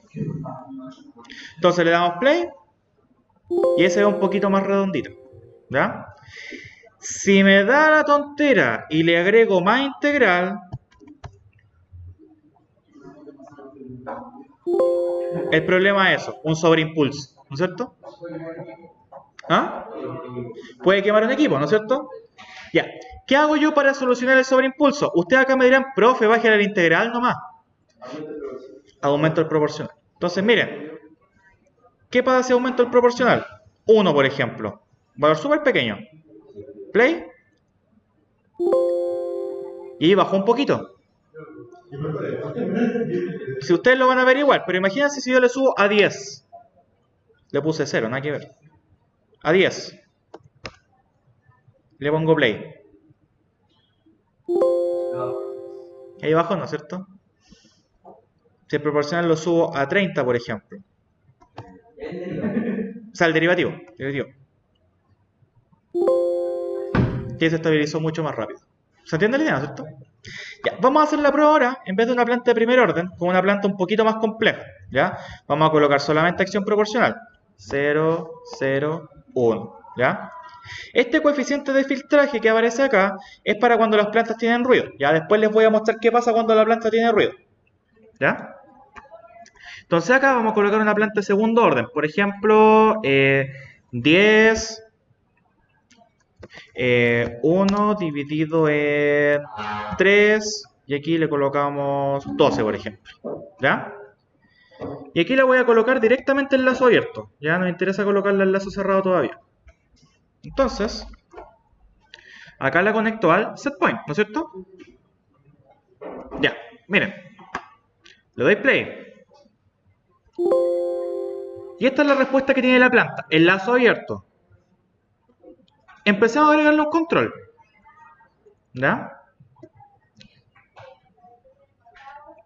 Entonces le damos play y ese es un poquito más redondito, ¿ya? Si me da la tontera y le agrego más integral, el problema es eso, un sobreimpulso, ¿no es cierto? ¿Ah? Puede quemar un equipo, ¿no es cierto? Ya. ¿Qué hago yo para solucionar el sobreimpulso? Ustedes acá me dirán, profe, baje la integral nomás. Aumento el proporcional. Entonces, miren, ¿qué pasa si aumento el proporcional? 1, por ejemplo. Valor súper pequeño. Play. Y bajó un poquito. Si ustedes lo van a ver igual, pero imagínense si yo le subo a 10. Le puse 0, nada que ver. A 10. Le pongo play. Ahí bajó, ¿no es cierto? Si el proporcional lo subo a 30, por ejemplo. O sea, el derivativo. Que se estabilizó mucho más rápido. ¿Se entiende la idea, no es cierto? Ya, vamos a hacer la prueba ahora, en vez de una planta de primer orden, con una planta un poquito más compleja. ¿Ya? Vamos a colocar solamente acción proporcional. 0, 0, 1. ¿Ya? Este coeficiente de filtraje que aparece acá es para cuando las plantas tienen ruido. Ya después les voy a mostrar qué pasa cuando la planta tiene ruido. ¿Ya? Entonces acá vamos a colocar una planta de segundo orden. Por ejemplo, 10... 1 dividido en 3 y aquí le colocamos 12, por ejemplo. ¿Ya? Y aquí la voy a colocar directamente en lazo abierto. Ya no me interesa colocarla en lazo cerrado todavía. Entonces, acá la conecto al setPoint, ¿no es cierto? Ya, miren. Le doy play. Y esta es la respuesta que tiene la planta. El lazo abierto. Empecemos a agregarle un control. ¿Ya?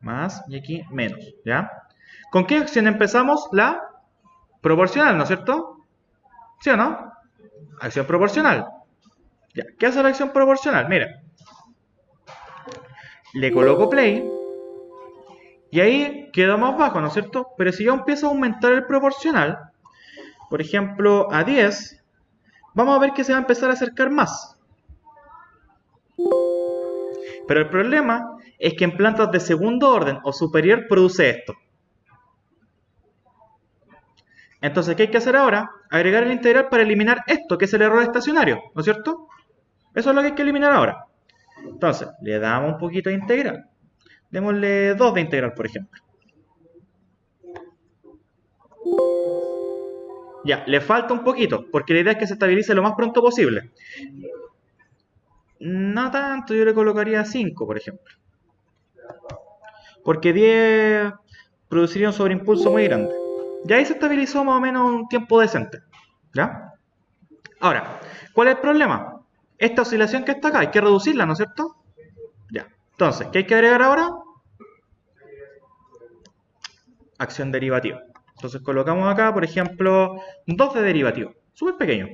Más y aquí menos. ¿Ya? ¿Con qué acción empezamos? La proporcional, ¿no es cierto? ¿Sí o no? Acción proporcional. Ya. ¿Qué hace la acción proporcional? Mira. Le coloco play. Y ahí quedó más bajo, ¿no es cierto? Pero si yo empiezo a aumentar el proporcional, por ejemplo, a 10... vamos a ver que se va a empezar a acercar más. Pero el problema es que en plantas de segundo orden o superior produce esto. Entonces, ¿qué hay que hacer ahora? Agregar el integral para eliminar esto, que es el error estacionario, ¿no es cierto? Eso es lo que hay que eliminar ahora. Entonces, le damos un poquito de integral. Démosle 2 de integral, por ejemplo. Ya, le falta un poquito, porque la idea es que se estabilice lo más pronto posible. No tanto, yo le colocaría 5, por ejemplo. Porque 10 produciría un sobreimpulso muy grande. Ya ahí se estabilizó más o menos un tiempo decente. ¿Ya? Ahora, ¿cuál es el problema? Esta oscilación que está acá, hay que reducirla, ¿no es cierto? Ya. Entonces, ¿qué hay que agregar ahora? Acción derivativa. Entonces colocamos acá, por ejemplo, 2 de derivativo. Súper pequeño.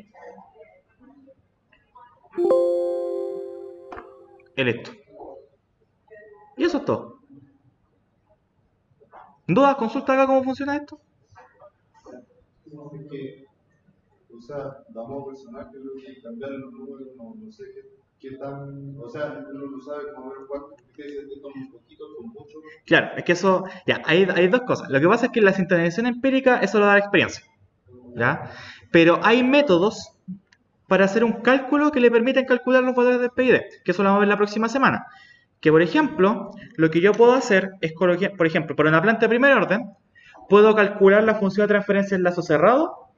Esto. Y eso es todo. ¿Dudas? Consulta acá cómo funciona esto. O sea, damos personajes y cambiar los números, no sé qué tan. O sea, uno no sabe cómo ver cuánto. Ustedes con un poquito, con mucho. Claro, es que eso. Ya, hay dos cosas. Lo que pasa es que la sincronización empírica, eso lo da la experiencia. ¿Ya? Pero hay métodos para hacer un cálculo que le permiten calcular los valores del PID, que eso lo vamos a ver la próxima semana. Que, por ejemplo, lo que yo puedo hacer es, por ejemplo, para una planta de primer orden, puedo calcular la función de transferencia en lazo cerrado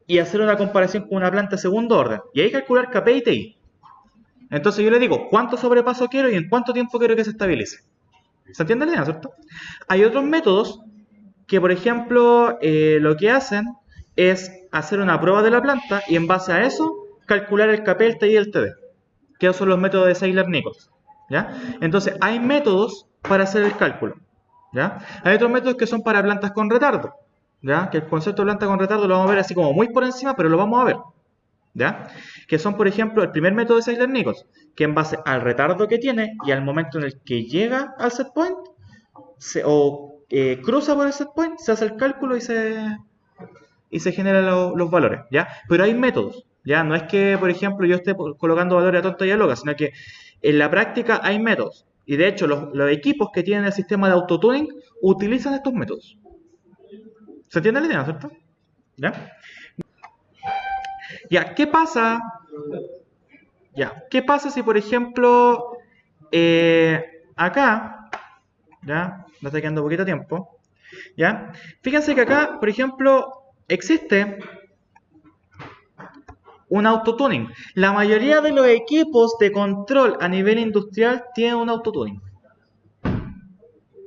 y hacer una comparación con una planta de segundo orden. Y ahí calcular KP y TI. Entonces yo le digo cuánto sobrepaso quiero y en cuánto tiempo quiero que se estabilice. ¿Se entiende la idea, cierto? Hay otros métodos que, por ejemplo, lo que hacen es hacer una prueba de la planta y en base a eso calcular el KP, el TI y el TD, que son los métodos de Seiler-Nichols, ¿ya? Entonces, hay métodos para hacer el cálculo, ¿ya? Hay otros métodos que son para plantas con retardo, ¿ya? Que el concepto de planta con retardo lo vamos a ver así como muy por encima, pero lo vamos a ver, ¿ya? Que son, por ejemplo, el primer método de Seiler-Nichols, que en base al retardo que tiene y al momento en el que llega al set point, cruza por el set point, se hace el cálculo y se generan los valores, ¿ya? Pero hay métodos, ¿ya? No es que, por ejemplo, yo esté colocando valores a tonta y a loca, sino que en la práctica hay métodos. Y de hecho, los equipos que tienen el sistema de autotuning utilizan estos métodos. ¿Se entiende la idea, cierto? ¿Ya? Ya, ¿qué pasa? Ya, ¿qué pasa si, por ejemplo, acá, ya, me está quedando poquito tiempo, ya, fíjense que acá, por ejemplo, existe un autotuning. La mayoría de los equipos de control a nivel industrial tienen un autotuning,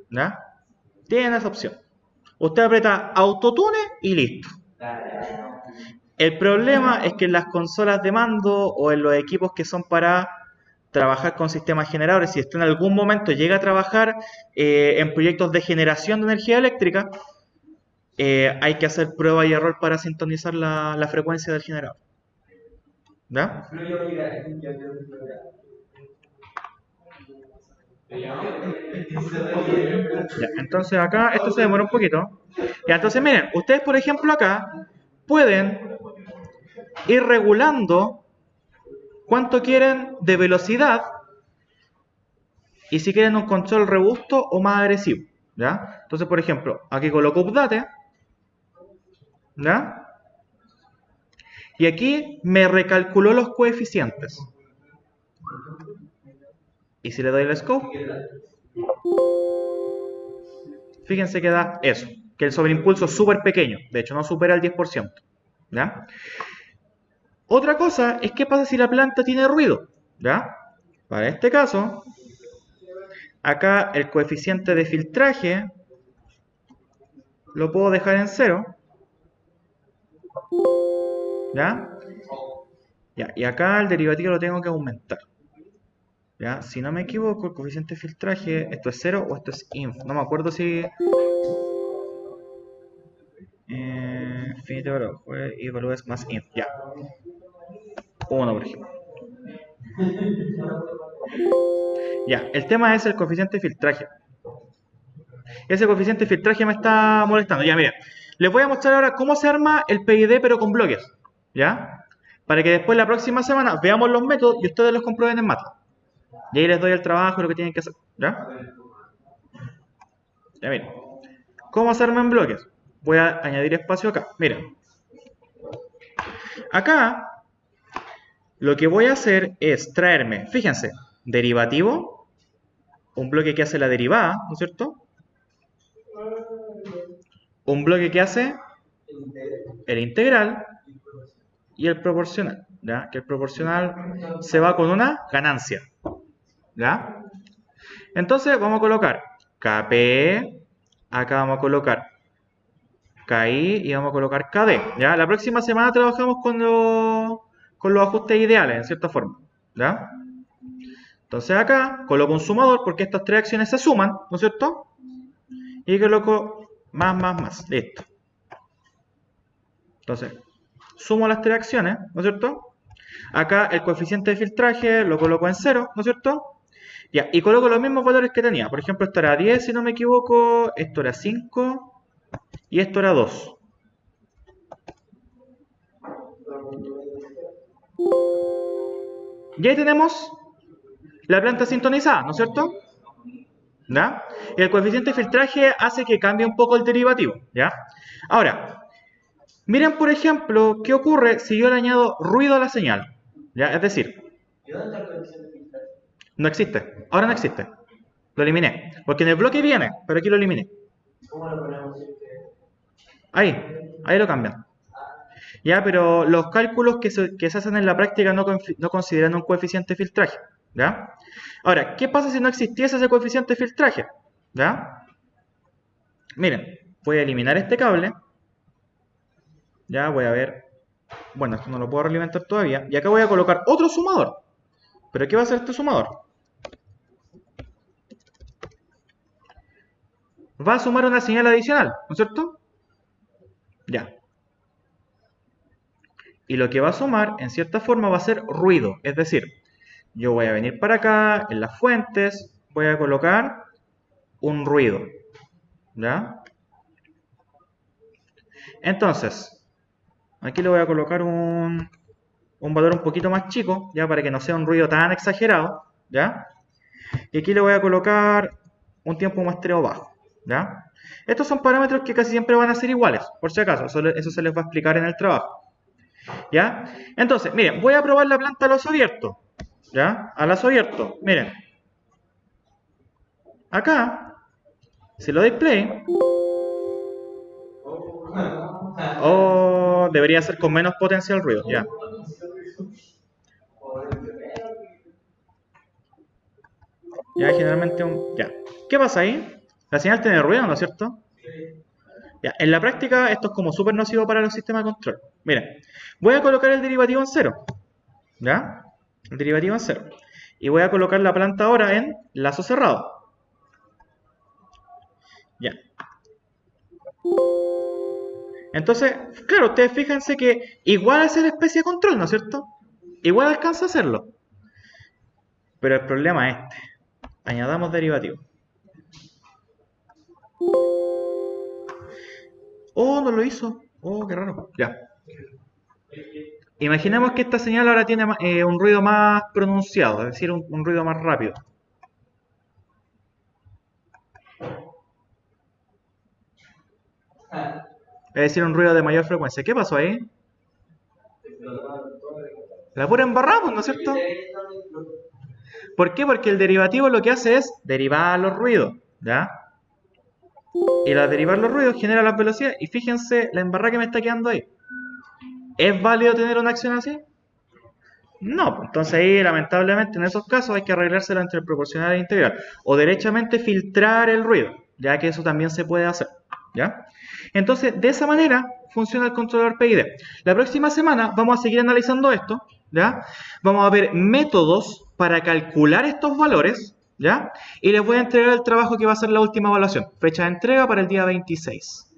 ¿ya? Tienen esa opción. Usted aprieta autotune y listo. El problema es que en las consolas de mando o en los equipos que son para trabajar con sistemas generadores, si usted en algún momento llega a trabajar en proyectos de generación de energía eléctrica, hay que hacer prueba y error para sintonizar la frecuencia del generador. ¿Ya? Ya, entonces acá esto se demora un poquito. Ya, entonces miren, ustedes por ejemplo acá pueden ir regulando cuánto quieren de velocidad y si quieren un control robusto o más agresivo, ¿ya? Entonces por ejemplo, aquí coloco update, ¿ya? Y aquí me recalculó los coeficientes. Y si le doy el scope, fíjense que da eso, que el sobreimpulso es súper pequeño, de hecho no supera el 10%, ¿ya? Otra cosa es qué pasa si la planta tiene ruido, ¿ya? Para este caso, acá el coeficiente de filtraje lo puedo dejar en 0, ¿ya? Ya, y acá el derivativo lo tengo que aumentar, ¿ya? Si no me equivoco, el coeficiente de filtraje, ¿esto es 0 o esto es inf? No me acuerdo si... Infinito y valor es más inf, ya. 1, por ejemplo. Ya, el tema es el coeficiente de filtraje. Ese coeficiente de filtraje me está molestando. Ya, miren, les voy a mostrar ahora cómo se arma el PID pero con bloques, ¿ya? Para que después la próxima semana veamos los métodos y ustedes los comprueben en MATLAB. Y ahí les doy el trabajo y lo que tienen que hacer, ¿ya? Ya, miren. ¿Cómo se arma en bloques? Voy a añadir espacio acá. Miren. Acá lo que voy a hacer es traerme, fíjense, derivativo, un bloque que hace la derivada, ¿no es cierto? Un bloque que hace el integral y el proporcional, ¿ya? Que el proporcional se va con una ganancia, ¿ya? Entonces vamos a colocar KP, acá vamos a colocar KI y vamos a colocar KD, ¿ya? La próxima semana trabajamos con los ajustes ideales, en cierta forma, ¿ya? Entonces acá coloco un sumador porque estas tres acciones se suman, ¿no es cierto? Y coloco más, listo. Entonces, sumo las tres acciones, ¿no es cierto? Acá el coeficiente de filtraje lo coloco en 0, ¿no es cierto? Ya, y coloco los mismos valores que tenía. Por ejemplo, esto era 10, si no me equivoco, esto era 5 y esto era 2. Y ahí tenemos la planta sintonizada, ¿no es cierto? ¿Ya? El coeficiente de filtraje hace que cambie un poco el derivativo, ¿ya? Ahora, miren por ejemplo qué ocurre si yo le añado ruido a la señal, ¿ya? Es decir, no existe, ahora no existe, lo eliminé, porque en el bloque viene, pero aquí lo eliminé. ¿Cómo lo ponemos? Ahí lo cambian. Ya, pero los cálculos que se hacen en la práctica no consideran un coeficiente de filtraje, ¿ya? Ahora, ¿qué pasa si no existiese ese coeficiente de filtraje? ¿Ya? Miren, voy a eliminar este cable. Ya, voy a ver. Bueno, esto no lo puedo realimentar todavía. Y acá voy a colocar otro sumador. ¿Pero qué va a hacer este sumador? Va a sumar una señal adicional, ¿no es cierto? Ya. Y lo que va a sumar, en cierta forma, va a ser ruido. Es decir, yo voy a venir para acá, en las fuentes, voy a colocar un ruido. ¿Ya? Entonces, aquí le voy a colocar un valor un poquito más chico, ya para que no sea un ruido tan exagerado, ¿ya? Y aquí le voy a colocar un tiempo muestreo bajo, ¿ya? Estos son parámetros que casi siempre van a ser iguales, por si acaso, eso se les va a explicar en el trabajo, ¿ya? Entonces, miren, voy a probar la planta a lazo abierto, ¿ya? A lazo abierto, miren. Acá, si lo doy play, debería ser con menos potencia el ruido, ya. Ya, generalmente ya. ¿Qué pasa ahí? La señal tiene ruido, ¿no es cierto? Ya, en la práctica esto es como súper nocivo para los sistemas de control. Miren, voy a colocar el derivativo en 0. ¿Ya? El derivativo en 0. Y voy a colocar la planta ahora en lazo cerrado. Ya. Entonces, claro, ustedes fíjense que igual es la especie de control, ¿no es cierto? Igual alcanza a hacerlo. Pero el problema es este. Añadamos derivativo. Oh, no lo hizo. Oh, qué raro. Ya. Imaginemos que esta señal ahora tiene un ruido más pronunciado, es decir, un ruido más rápido. Es decir, un ruido de mayor frecuencia. ¿Qué pasó ahí? La pura embarrada, ¿no es cierto? ¿Por qué? Porque el derivativo lo que hace es derivar los ruidos, ¿ya? Y al derivar los ruidos genera las velocidades. Y fíjense la embarrada que me está quedando ahí. ¿Es válido tener una acción así? No, pues entonces ahí lamentablemente en esos casos hay que arreglárselo entre el proporcional e integral. O derechamente filtrar el ruido, ya que eso también se puede hacer, ¿ya? Entonces, de esa manera funciona el controlador PID. La próxima semana vamos a seguir analizando esto, ¿ya? Vamos a ver métodos para calcular estos valores, ¿ya? Y les voy a entregar el trabajo que va a ser la última evaluación. Fecha de entrega para el día 26.